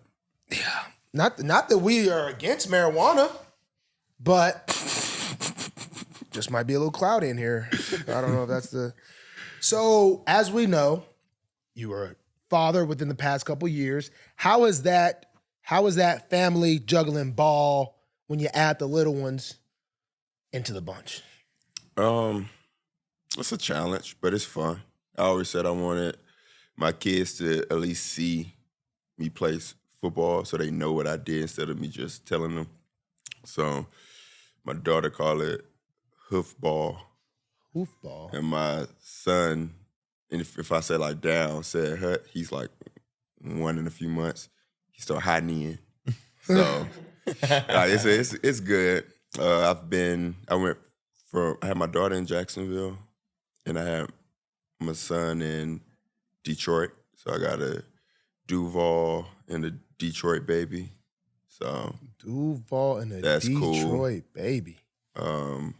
Yeah. Not that we are against marijuana, but just might be a little cloudy in here. I don't know if that's the. So as we know, you were a father within the past couple years. How is that family juggling ball when you add the little ones into the bunch? It's a challenge, but it's fun. I always said I wanted my kids to at least see me play football so they know what I did instead of me just telling them. So my daughter called it hoofball. Hoofball. And my son, and if I said like down, said hut, he's like 1 in a few months. He started hiding in. So it's good. I had my daughter in Jacksonville, and I had my son in Detroit. So I got a Duval and a Detroit baby. So Duval and a that's Detroit baby. Yeah,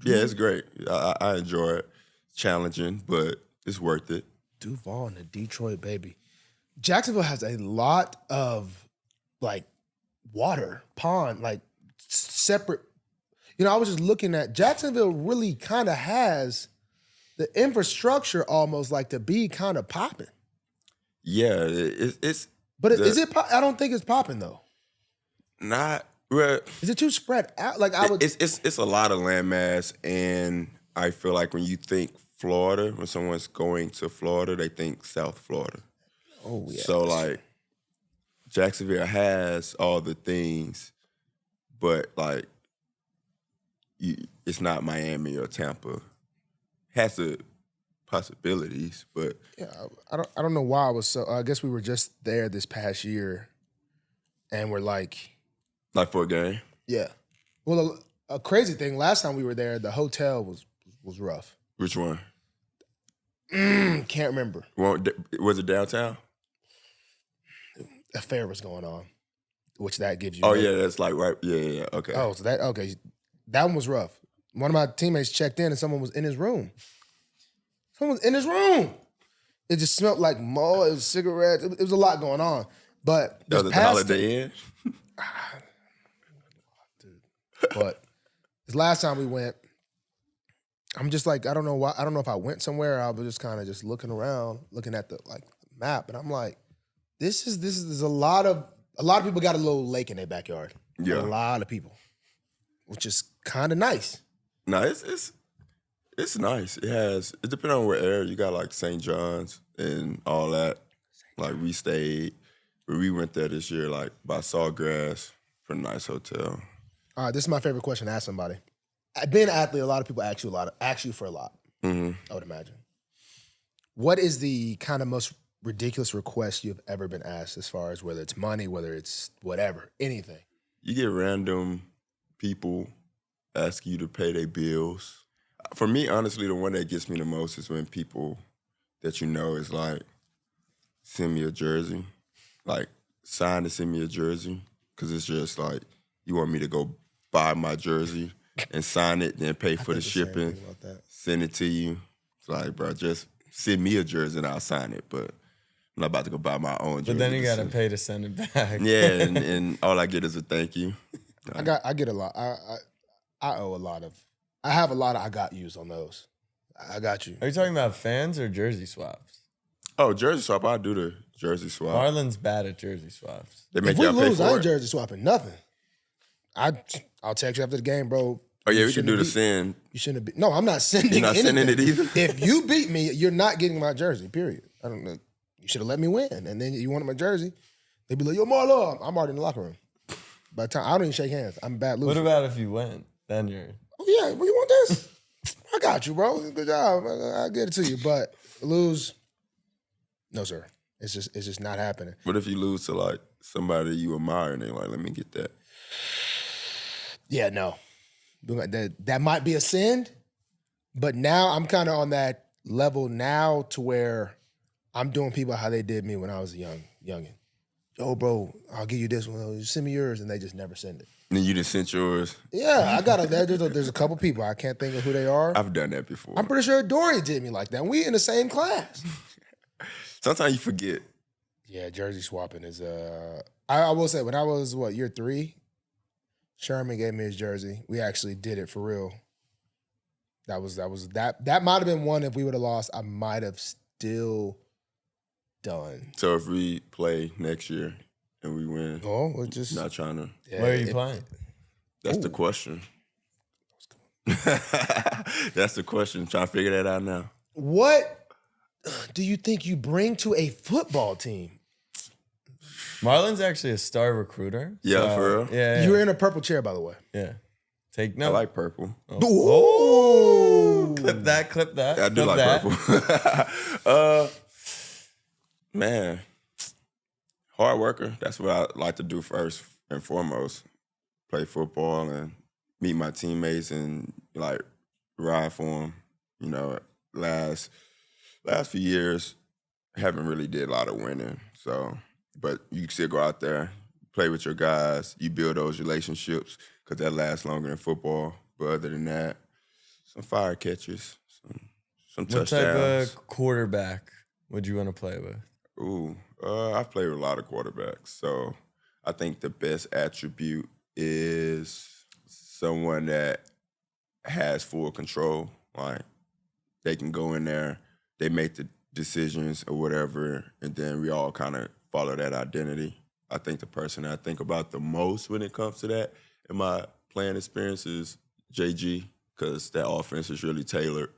it's great. I enjoy it. It's challenging, but it's worth it. Duval and a Detroit baby. Jacksonville has a lot of like water, pond, like separate. You know, I was just looking at Jacksonville really kind of has the infrastructure almost like to be kind of popping. Yeah, it's. But is it? I don't think it's popping though. Not. Well, is it too spread out? Like it's a lot of landmass, and I feel like when you think Florida, when someone's going to Florida, they think South Florida. Oh yeah. So like, Jacksonville has all the things, but like, it's not Miami or Tampa. It has the possibilities, but yeah, I don't know why I was so. I guess we were just there this past year, and we're like for a game. Yeah. Well, a crazy thing. Last time we were there, the hotel was rough. Which one? Can't remember. Well, was it downtown? A fair was going on, which that gives you. Oh yeah, that's like right. Yeah. Okay. Oh, so that That one was rough. One of my teammates checked in, and someone was in his room. It just smelled like mold. It was cigarettes. It was a lot going on. But this the past Holiday Inn. But this last time we went, I'm just like, I don't know why. I don't know if I went somewhere. I was just kind of just looking around, looking at the map, and I'm like, this is a lot of people got a little lake in their backyard. Yeah, a lot of people, which is kind of nice. No, it's nice. It depends on where area. You got like St. John's and all that. Like we stayed, where we went there this year, like by Sawgrass, pretty nice hotel. All right, this is my favorite question to ask somebody. Being an athlete, a lot of people ask you for a lot. Mm-hmm. I would imagine. What is the kind of most ridiculous request you've ever been asked, as far as whether it's money, whether it's whatever, anything? You get random people ask you to pay their bills. For me, honestly, the one that gets me the most is when people that you know is like, send me a jersey, like sign to send me a jersey, because it's just like, you want me to go buy my jersey and sign it, then pay for the shipping, send it to you. It's like, bro, just send me a jersey and I'll sign it, but I'm not about to go buy my own jersey. But then you got to pay to send it back. Yeah, and all I get is a thank you. I get a lot. I owe a lot of. I have a lot of I got yous on those. I got you. Are you talking about fans or jersey swaps? Oh, jersey swap. I do the jersey swap. Marlon's bad at jersey swaps. They make if we y'all pay lose, for I ain't it? jersey swapping nothing. I'll text you after the game, bro. Oh yeah, we can do the send. You shouldn't be. No, I'm not sending. You're not anything. sending it either? If you beat me, you're not getting my jersey. Period. I don't know. You should have let me win, and then you wanted my jersey. They'd be like, "Yo, Marlon." I'm already in the locker room. By the time I don't even shake hands. I'm a bad loser. What about if you win? Then you're. Oh yeah, well, you want this? I got you, bro. Good job. I'll get it to you. But lose, no sir. It's just not happening. What if you lose to like somebody you admire and they're like, let me get that. Yeah, no. That might be a sin, but now I'm kind of on that level now to where I'm doing people how they did me when I was a youngin'. Yo, bro, I'll give you this one. Send me yours, and they just never send it. And then you just sent yours. Yeah, I got there's a couple people. I can't think of who they are. I've done that before. I'm pretty sure Dory did me like that. We in the same class. Sometimes you forget. Yeah, jersey swapping is I will say when I was year 3, Sherman gave me his jersey. We actually did it for real. That might have been one if we would have lost, I might have still done. So if we play next year and we win, we're just not trying to. Yeah, Where are you playing? That's the question. That's the question. Trying to figure that out now. What do you think you bring to a football team? Marlon's actually a star recruiter. Yeah, for real? Yeah. You're in a purple chair, by the way. Yeah. Take I no. like purple. Oh, Clip that. I do clip like that. purple. Man, hard worker. That's what I like to do first and foremost. Play football and meet my teammates and like ride for them. You know, last few years, haven't really did a lot of winning. So, but you can still go out there, play with your guys. You build those relationships because that lasts longer than football. But other than that, some fire catches, some What touchdowns. type of quarterback would you want to play with? Ooh, I've played with a lot of quarterbacks. So I think the best attribute is someone that has full control. Like they can go in there, they make the decisions or whatever, and then we all kind of follow that identity. I think the person I think about the most when it comes to that in my playing experience is JG, because that offense is really tailored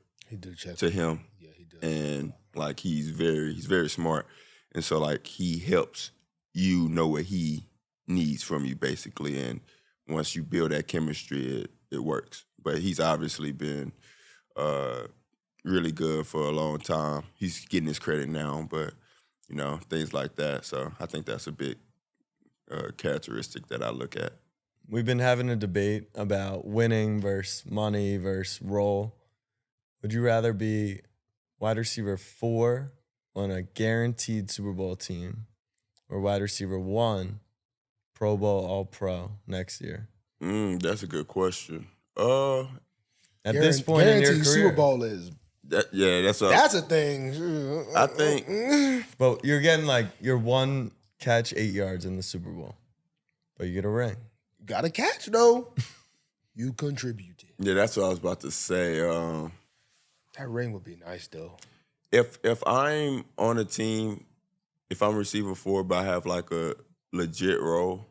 to him. Yeah, he does. And like he's very smart. And so like he helps you know what he needs from you basically. And once you build that chemistry, it works. But he's obviously been really good for a long time. He's getting his credit now, but you know, things like that. So I think that's a big characteristic that I look at. We've been having a debate about winning versus money versus role. Would you rather be wide receiver 4 on a guaranteed Super Bowl team or wide receiver 1, Pro Bowl All-Pro next year? That's a good question. At this point in your career. Super Bowl is that's a thing. I think. But you're getting like your 1 catch 8 yards in the Super Bowl. But you get a ring. Got to catch though. You contributed. Yeah, that's what I was about to say. That ring would be nice though. If I'm on a team, if I'm receiver 4, but I have like a legit role,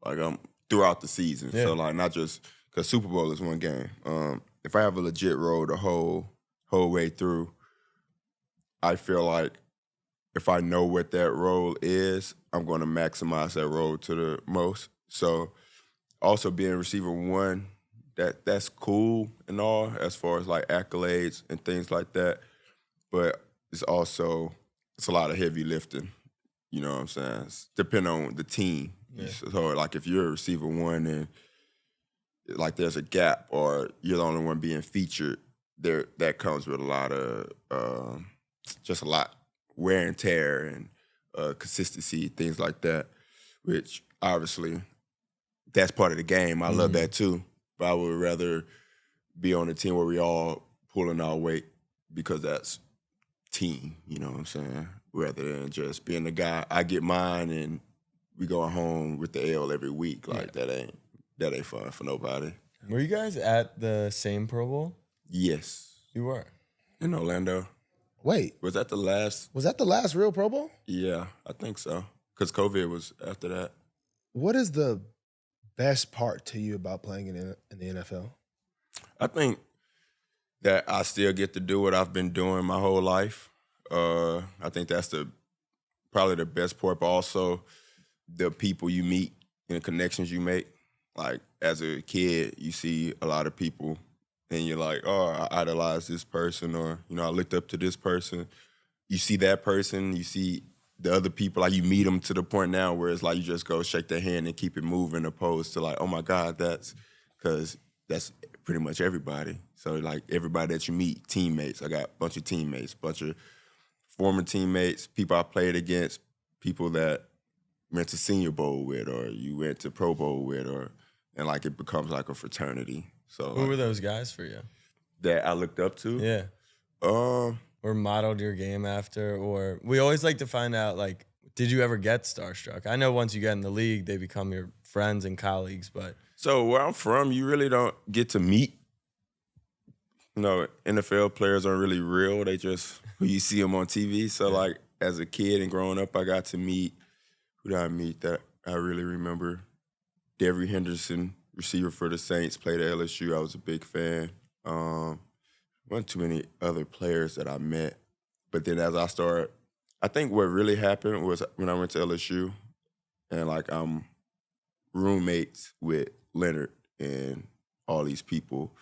like I'm throughout the season. Yeah. So like not just because Super Bowl is one game. If I have a legit role the whole way through, I feel like if I know what that role is, I'm going to maximize that role to the most. So also being receiver 1, that's cool and all as far as like accolades and things like that. But it's a lot of heavy lifting. You know what I'm saying? It's depending on the team. Yeah. So like if you're a receiver 1 and like there's a gap or you're the only one being featured, that comes with a lot of just a lot wear and tear and consistency, things like that, which obviously that's part of the game. I love that too. But I would rather be on a team where we all pulling our weight because that's team, you know what I'm saying? Rather than just being the guy, I get mine and we going home with the L every week. Like that ain't fun for nobody. Were you guys at the same Pro Bowl? Yes. You were. In Orlando. Wait, Was that the last real Pro Bowl? Yeah, I think so. Because COVID was after that. What is the best part to you about playing in the NFL? I think that I still get to do what I've been doing my whole life. I think that's probably the best part, but also the people you meet and the connections you make. Like as a kid, you see a lot of people and you're like, oh, I idolize this person, or, you know, I looked up to this person. You see that person, you see the other people, like you meet them to the point now where it's like you just go shake their hand and keep it moving, opposed to like, oh my God, because that's pretty much everybody. So like everybody that you meet, teammates. I got a bunch of teammates, bunch of former teammates, people I played against, people that went to Senior Bowl with, or you went to Pro Bowl with, and like it becomes like a fraternity. So Who were those guys for you? that I looked up to? Yeah. Or modeled your game after, or we always like to find out, like, did you ever get starstruck? I know once you get in the league, they become your friends and colleagues, but. So where I'm from, you really don't get to meet, NFL players aren't really real. They just, you see them on TV. So like as a kid and growing up, I got to meet, who did I meet that I really remember? Devery Henderson, receiver for the Saints, played at LSU. I was a big fan. Wasn't too many other players that I met. But then as I started, I think what really happened was when I went to LSU and like I'm roommates with Leonard and all these people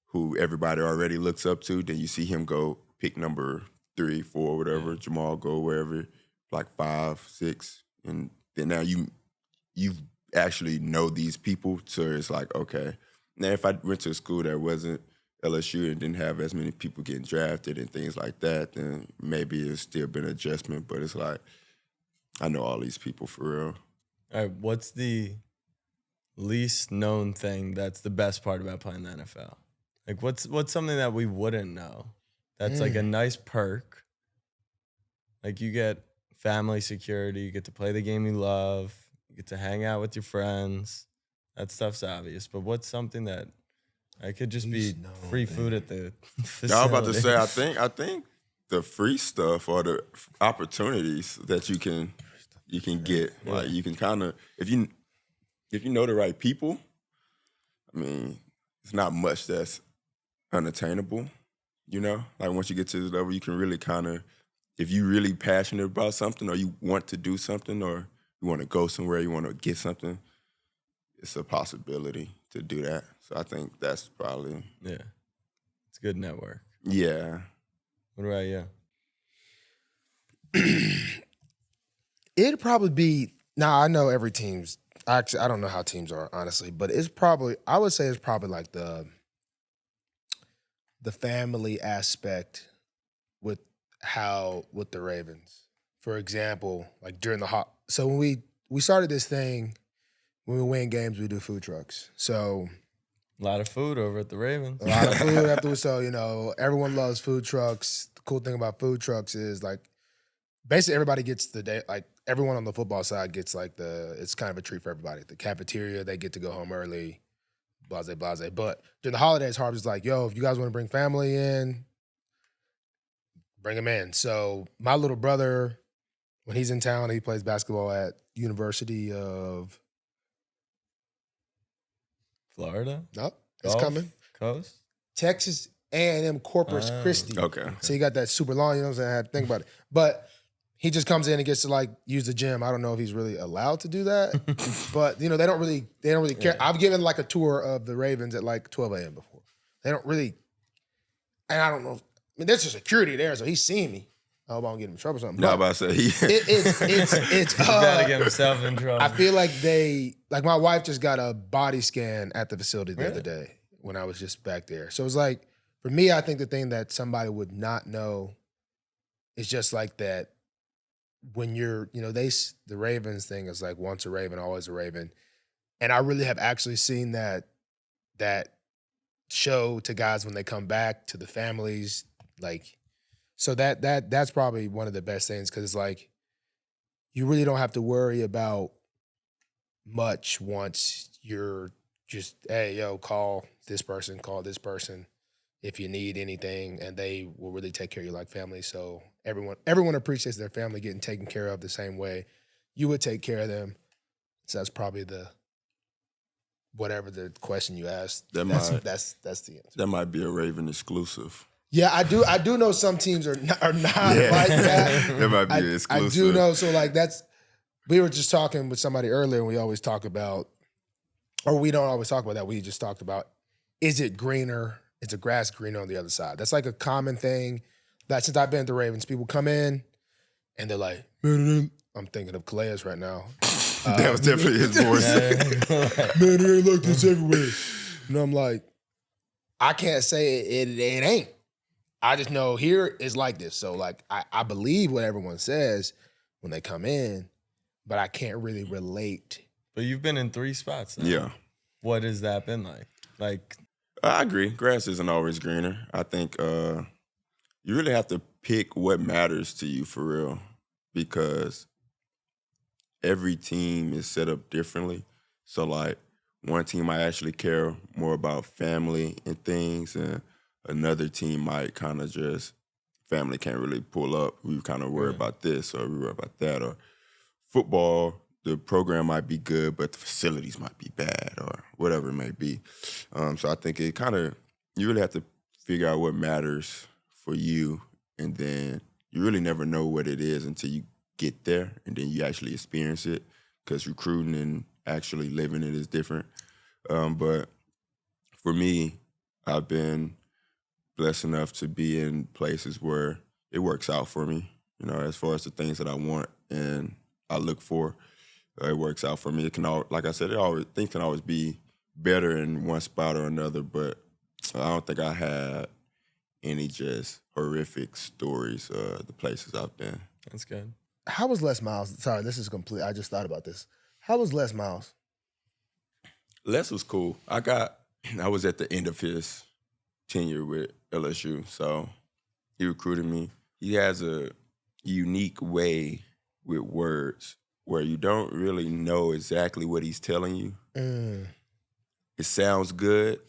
who everybody already looks up to. Then you see him go pick number 3, 4, whatever. Jamal go wherever, like 5, 6. And then now you actually know these people. So it's like, okay. Now if I went to a school that wasn't LSU and didn't have as many people getting drafted and things like that, then maybe it's still been an adjustment. But it's like, I know all these people for real. All right, what's the least known thing that's the best part about playing the NFL? Like, what's something that we wouldn't know that's like a nice perk? Like, you get family security, you get to play the game you love, you get to hang out with your friends. That stuff's obvious. But what's something that I could just be free food at the facility? I was about to say, I think the free stuff or the opportunities that you can get, like you can kind of, if you know the right people, I mean, it's not much that's unattainable, Like once you get to this level, you can really kind of, if you're really passionate about something or you want to do something or you want to go somewhere, you want to get something, it's a possibility to do that. So I think that's probably... Yeah. It's a good network. Yeah. What about you? It'd probably be... Now, I know every team's... Actually, I don't know how teams are, honestly, but it's probably... I would say it's probably like the family aspect with the Ravens. For example, like during the... So when we started this thing... When we win games, we do food trucks. So a lot of food over at the Ravens. A lot of food afterwards. So, everyone loves food trucks. The cool thing about food trucks is like basically everybody gets the day, like everyone on the football side gets like it's kind of a treat for everybody. The cafeteria, they get to go home early, blase. But during the holidays, Harvey's like, yo, if you guys want to bring family in, bring them in. So my little brother, when he's in town, he plays basketball at University of... Florida? Nope. It's coming. Coast? Texas A&M Corpus Christi. Okay. So you got that super long, you know what I'm saying? I had to think about it. But he just comes in and gets to like use the gym. I don't know if he's really allowed to do that. But they don't really care. I've given like a tour of the Ravens at like 12 a.m. before. They don't really, and I don't know. There's a security there, so he's seeing me. I hope I don't get him in trouble or something. No, I'm about to say it's gotta get himself in trouble. I feel like my wife just got a body scan at the facility the other day when I was just back there. So it's like, for me, I think the thing that somebody would not know is just like that when you're, the Ravens thing is like once a Raven, always a Raven. And I really have actually seen that show to guys when they come back, to the families, like. So that's probably one of the best things, because it's like you really don't have to worry about much once you're just, hey, yo, call this person if you need anything, and they will really take care of you like family. So everyone appreciates their family getting taken care of the same way you would take care of them. So that's probably whatever the question you asked. That's the answer. That might be a Raven exclusive. Yeah, I do know some teams are not like that. That might be exclusive. I do know. So like we were just talking with somebody earlier, and we always talk about, or we don't always talk about that. We just talked about, is it greener? Is the grass greener on the other side? That's like a common thing that since I've been at the Ravens, people come in and they're like, I'm thinking of Calais right now. That was definitely his voice. Man, it ain't like this everywhere. And I'm like, I can't say it ain't. I just know here is like this. So like I believe what everyone says when they come in, but I can't really relate. But you've been in 3 spots now. Yeah. What has that been like? Like, I agree. Grass isn't always greener. I think you really have to pick what matters to you for real, because every team is set up differently. So like one team might actually care more about family and things, and another team might kind of just, family can't really pull up. We kind of worry about this or we worry about that. Or football, the program might be good, but the facilities might be bad or whatever it may be. So I think it kind of, you really have to figure out what matters for you, and then you really never know what it is until you get there and then you actually experience it, because recruiting and actually living it is different. But for me, I've been blessed enough to be in places where it works out for me, you know, as far as the things that I want and I look for. It works out for me. It can like I said, things can always be better in one spot or another, but I don't think I had any just horrific stories, the places I've been. that's good. How was Les Miles? Sorry, this is complete. I just thought about this. How was Les Miles? Les was cool. I was at the end of his tenure with LSU, so he recruited me. He has a unique way with words where you don't really know exactly what he's telling you. It sounds good,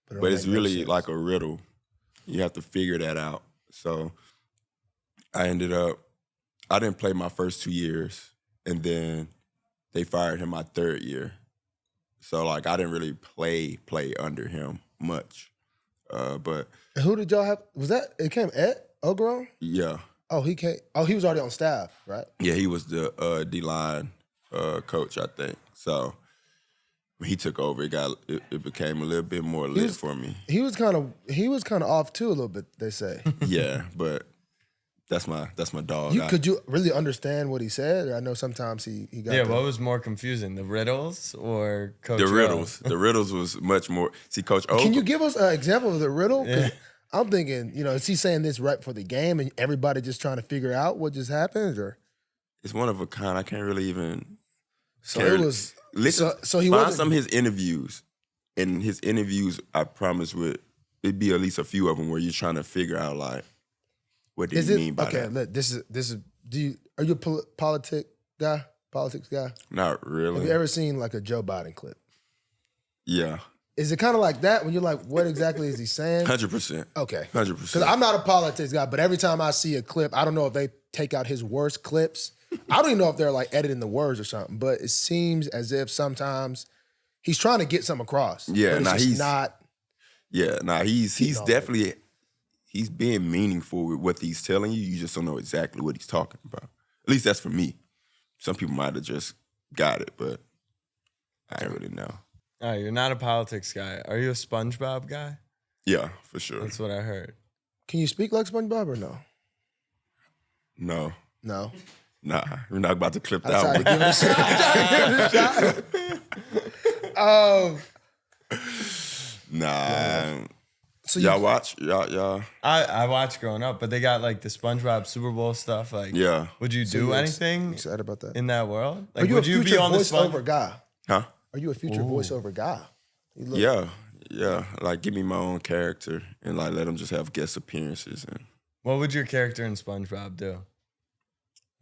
but it's really like a riddle. You have to figure that out. So I didn't play my first 2 years, and then they fired him my 3rd year. So like I didn't really play under him much. But who did y'all have? Was that, it came Ed Ogron? yeah. Oh, he came. Oh, he was already on staff, right? Yeah, he was the D-line coach, I think. So when he took over, it became a little bit more lit for me. He was kind of off too a little bit, they say. Yeah, but that's my dog. Could you really understand what he said? I know sometimes he got. Yeah, what was more confusing, the riddles or Coach the O? riddles. The riddles was much more. See, Coach O. Can you give us an example of the riddle? 'Cause Yeah. I'm thinking, is he saying this right for the game and everybody just trying to figure out what just happened, or? It's one of a kind. I can't really even. So it was. Listen. So he find wasn't. some of his interviews, and his interviews, I promise, it'd be at least a few of them where you're trying to figure out like, what did he mean by that? Look, this is. Are you a politics guy? Not really. Have you ever seen like a Joe Biden clip? Yeah. Is it kind of like that when you're like, what exactly is he saying? 100%. Okay. 100%. Because I'm not a politics guy, but every time I see a clip, I don't know if they take out his worst clips. I don't even know if they're like editing the words or something, but it seems as if sometimes he's trying to get something across. Yeah, but he's not. Yeah, he's all definitely, he's being meaningful with what he's telling you. You just don't know exactly what he's talking about. At least that's for me. Some people might have just got it, but I don't really know. All right, you're not a politics guy. Are you a SpongeBob guy? Yeah, for sure. That's what I heard. Can you speak like SpongeBob or no? No. No. Nah, we're not about to clip that I one. tried to give it a shot. Nah. So y'all watch? Y'all? I watched growing up, but they got like the SpongeBob Super Bowl stuff. Like, Yeah. would you So do you're anything excited about that? in that world? Like, Are you would a you future be on the voiceover guy? Huh? Are you a future voiceover guy? You look- Yeah. Like, give me my own character and like let them just have guest appearances. And What would your character in SpongeBob do?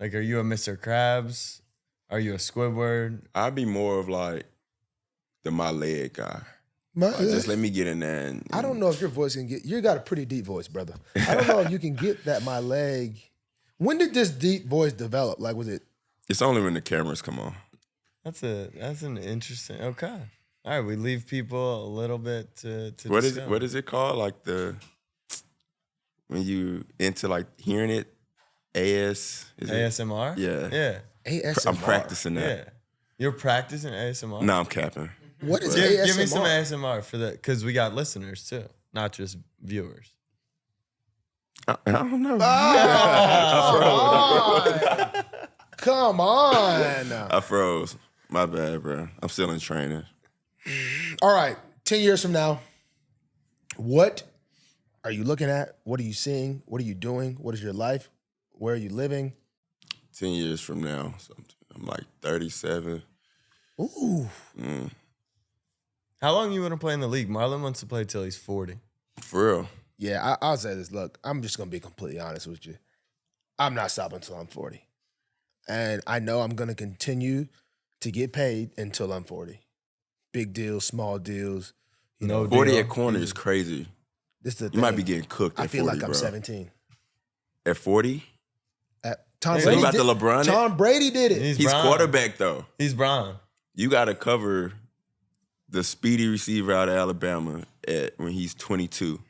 Like, are you a Mr. Krabs? Are you a Squidward? I'd be more of like the my leg guy. My- Like, just let me get in there. And I don't know if your voice can get. You got a pretty deep voice, brother. I don't know if you can get that. My leg. When did this deep voice develop? Like, was it? It's only when the cameras come on. That's an interesting. Okay, all right. We leave people a little bit to What is discover. it? What is it called? Like when you into like hearing it, is it? ASMR? Yeah. Yeah. ASMR. I'm practicing Yeah. that. You're practicing ASMR? No, I'm capping. What is Give, ASMR? give me some ASMR for that, because we got listeners too, not just viewers. I don't know. Come on. I froze. My bad, bro. I'm still in training. All right, 10 years from now, what are you looking at? What are you seeing? What are you doing? What is your life? Where are you living? 10 years from now, I'm like 37. Ooh. How long you want to play in the league? Marlon wants to play till he's 40. For real. Yeah, I'll say this. Look, I'm just going to be completely honest with you. I'm not stopping until I'm 40. And I know I'm going to continue to get paid until I'm 40. Big deals, small deals. You know, 40 deal. at corner is crazy. This the You might thing. be getting cooked at 40, I feel like I'm bro. 17. At 40? Tom Hey, Brady about did, the LeBron? Tom Brady did it. He's Bron. quarterback, though. He's Bron. You got to cover the speedy receiver out of Alabama when he's 22.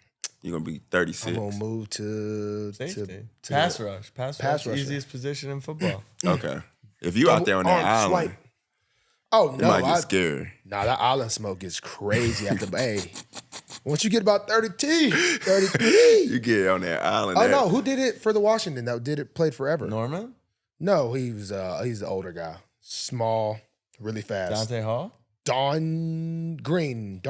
You're going to be 36. I'm going to move to Safety. to Pass rush. Pass rush. rusher. Easiest position in football. Okay. If you out there on that arm island, swipe. Oh, it no. might get scary. Nah, that island smoke gets crazy after, hey, once you get about 33. You get on that island. Oh, that- no, who did it for the Washington that did it, played forever? Norman? No, he's the older guy. Small, really fast. Dante Hall? Darnell Green.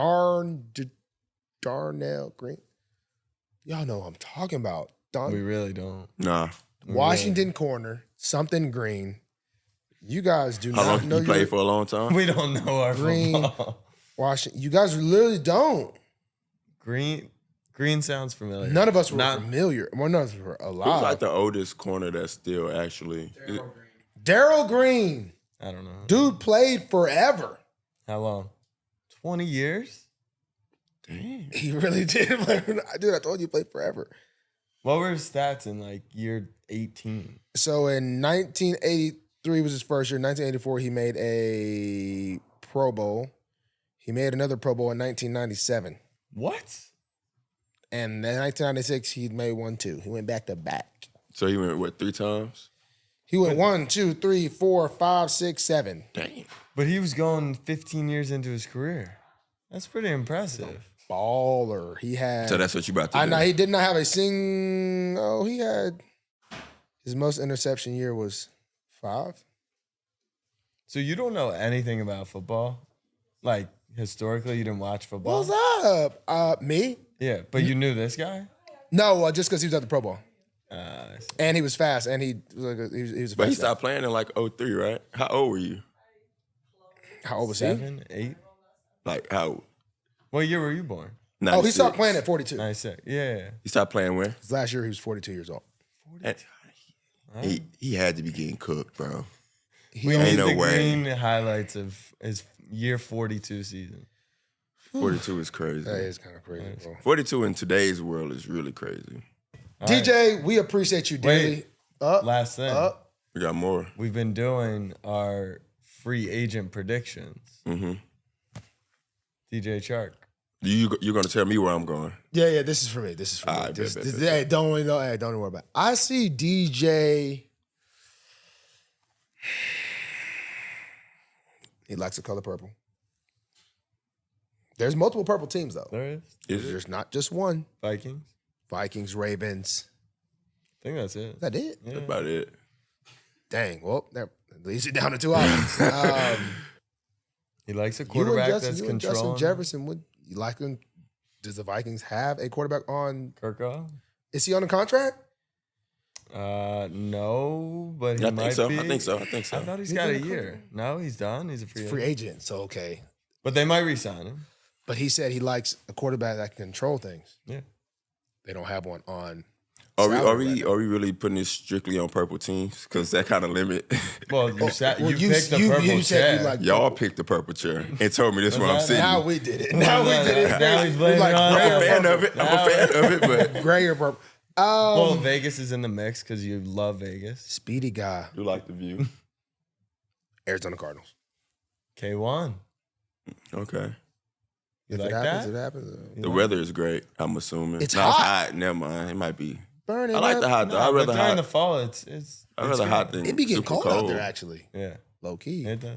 Y'all know who I'm talking about. We really don't. Nah. Washington corner, something Green. You guys do How not long know you played for a long time? We don't know our Green. football. Washington. You guys literally don't. Green sounds familiar. None of us were Not- familiar. Well, none of us were Who's alive. like the oldest corner that's still actually? Darryl Green. I don't know. Dude played forever. How long? 20 years? Damn. He really did. Dude, I told you he played forever. What were his stats in like year 18? So in 1983 was his first year. 1984, he made a Pro Bowl. He made another Pro Bowl in 1997. What? And then 1996, he made one too. He went back to back. So he went, what, 3 times? He went 1, 2, 3, 4, 5, 6, 7. Damn. But he was going 15 years into his career. That's pretty impressive. Baller. He had. So that's what you about to I do. know he did not have a Oh, he had. His most interception year was 5. So you don't know anything about football? Like historically, you didn't watch football? What's up? Me? Yeah, but you knew this guy? No, just because he was at the Pro Bowl. I see. And he was fast, and he was like he was a But he fast guy. stopped playing in like 03, right? How old were you? How old was he? 7, 8? Like how old? What year were you born? Oh, he 96. stopped playing at 42. 96. Yeah. He stopped playing when? Last year, he was 42 years old. He had to be getting cooked, bro. We Ain't need no the way. green highlights of his year 42 season. 42 is crazy. That is kind of crazy, bro. 42 in today's world is really crazy. DJ, we appreciate you dearly. Wait. Last thing. We got more. We've been doing our free agent predictions. Mm-hmm. DJ Chark. You're going to tell me where I'm going. Yeah, this is for me. This is for me. Bet, bet, bet. Hey, don't worry about it. I see DJ. He likes the color purple. There's multiple purple teams, though. There is. Is it? There's not just one. Vikings. Vikings, Ravens. I think that's it. Is that it? Yeah. That's about it. Dang. Well, that leaves it down to 2 options. He likes a You and quarterback Justin, that's you and Justin controlling. Jefferson, would you like him? Does the Vikings have a quarterback on? Kirkhoff? Is he on a contract? No, but he I might think so. be. I think so. I thought he's He's got on a a year. No, he's done. He's a free agent. Free agent. So okay. But they might re-sign him. But he said he likes a quarterback that can control things. Yeah. They don't have one on. Are salary we really putting this strictly on purple teams? Because that kind of limit. Well, you Well, picked the purple you said you chair. like Y'all picked the purple chair and told me this is where I'm that- sitting. Now we did it. Now we did it. Now he's blaming like it on gray I'm a or fan purple. of it. I'm a fan of it, but Gray or purple. Well, Vegas is in the mix because you love Vegas. Speedy guy. you like the view. Arizona Cardinals. K1. Okay. You If like it happens, that? it happens. The weather is great, I'm assuming. It's No, hot. Never mind. It might be. Burning I like up. the hot, though. No, I'd but rather during hot. the fall, it's I'd rather hot than It be getting super cold out there, actually. Yeah, Low key. it does.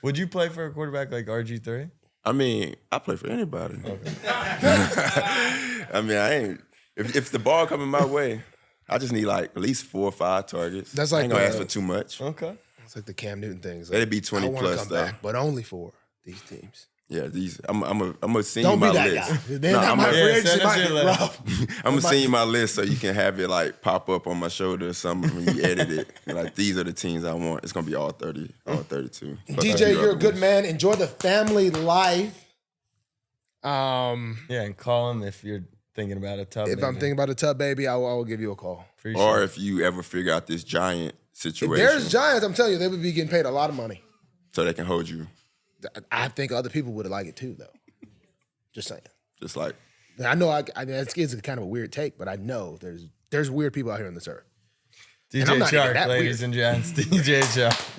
Would you play for a quarterback like RG3? I mean, I play for anybody. I mean, I ain't. If the ball coming my way, I just need like at least 4 or 5 targets. That's I like ain't gonna the- ask for too much. Okay. It's like the Cam Newton things. Let it be 20 I wanna plus come though. back, but only for these teams. Yeah, these. I'm gonna send Don't you my be that list. guy. Then No, that I'm might gonna- free agency send us might your get list. rough. I'm gonna send you my list so you can have it like pop up on my shoulder or something when you edit it. And, like these are the teams I want. It's gonna be all 30, all 32. plus DJ, few you're a other good ones. man. Enjoy the family life. Yeah, and call him if you're thinking about a tub. If I'm baby. thinking about a tub baby, I will give you a call. Appreciate Or it. if you ever figure out this giant If situation, there's Giants, I'm telling you, they would be getting paid a lot of money. so they can hold you, I think other people would like it too, though. Just saying. just like I know it's kind of a weird take, but I know there's weird people out here on this earth. DJ I'm not even Chark, that ladies weird. and gents. DJ Chark.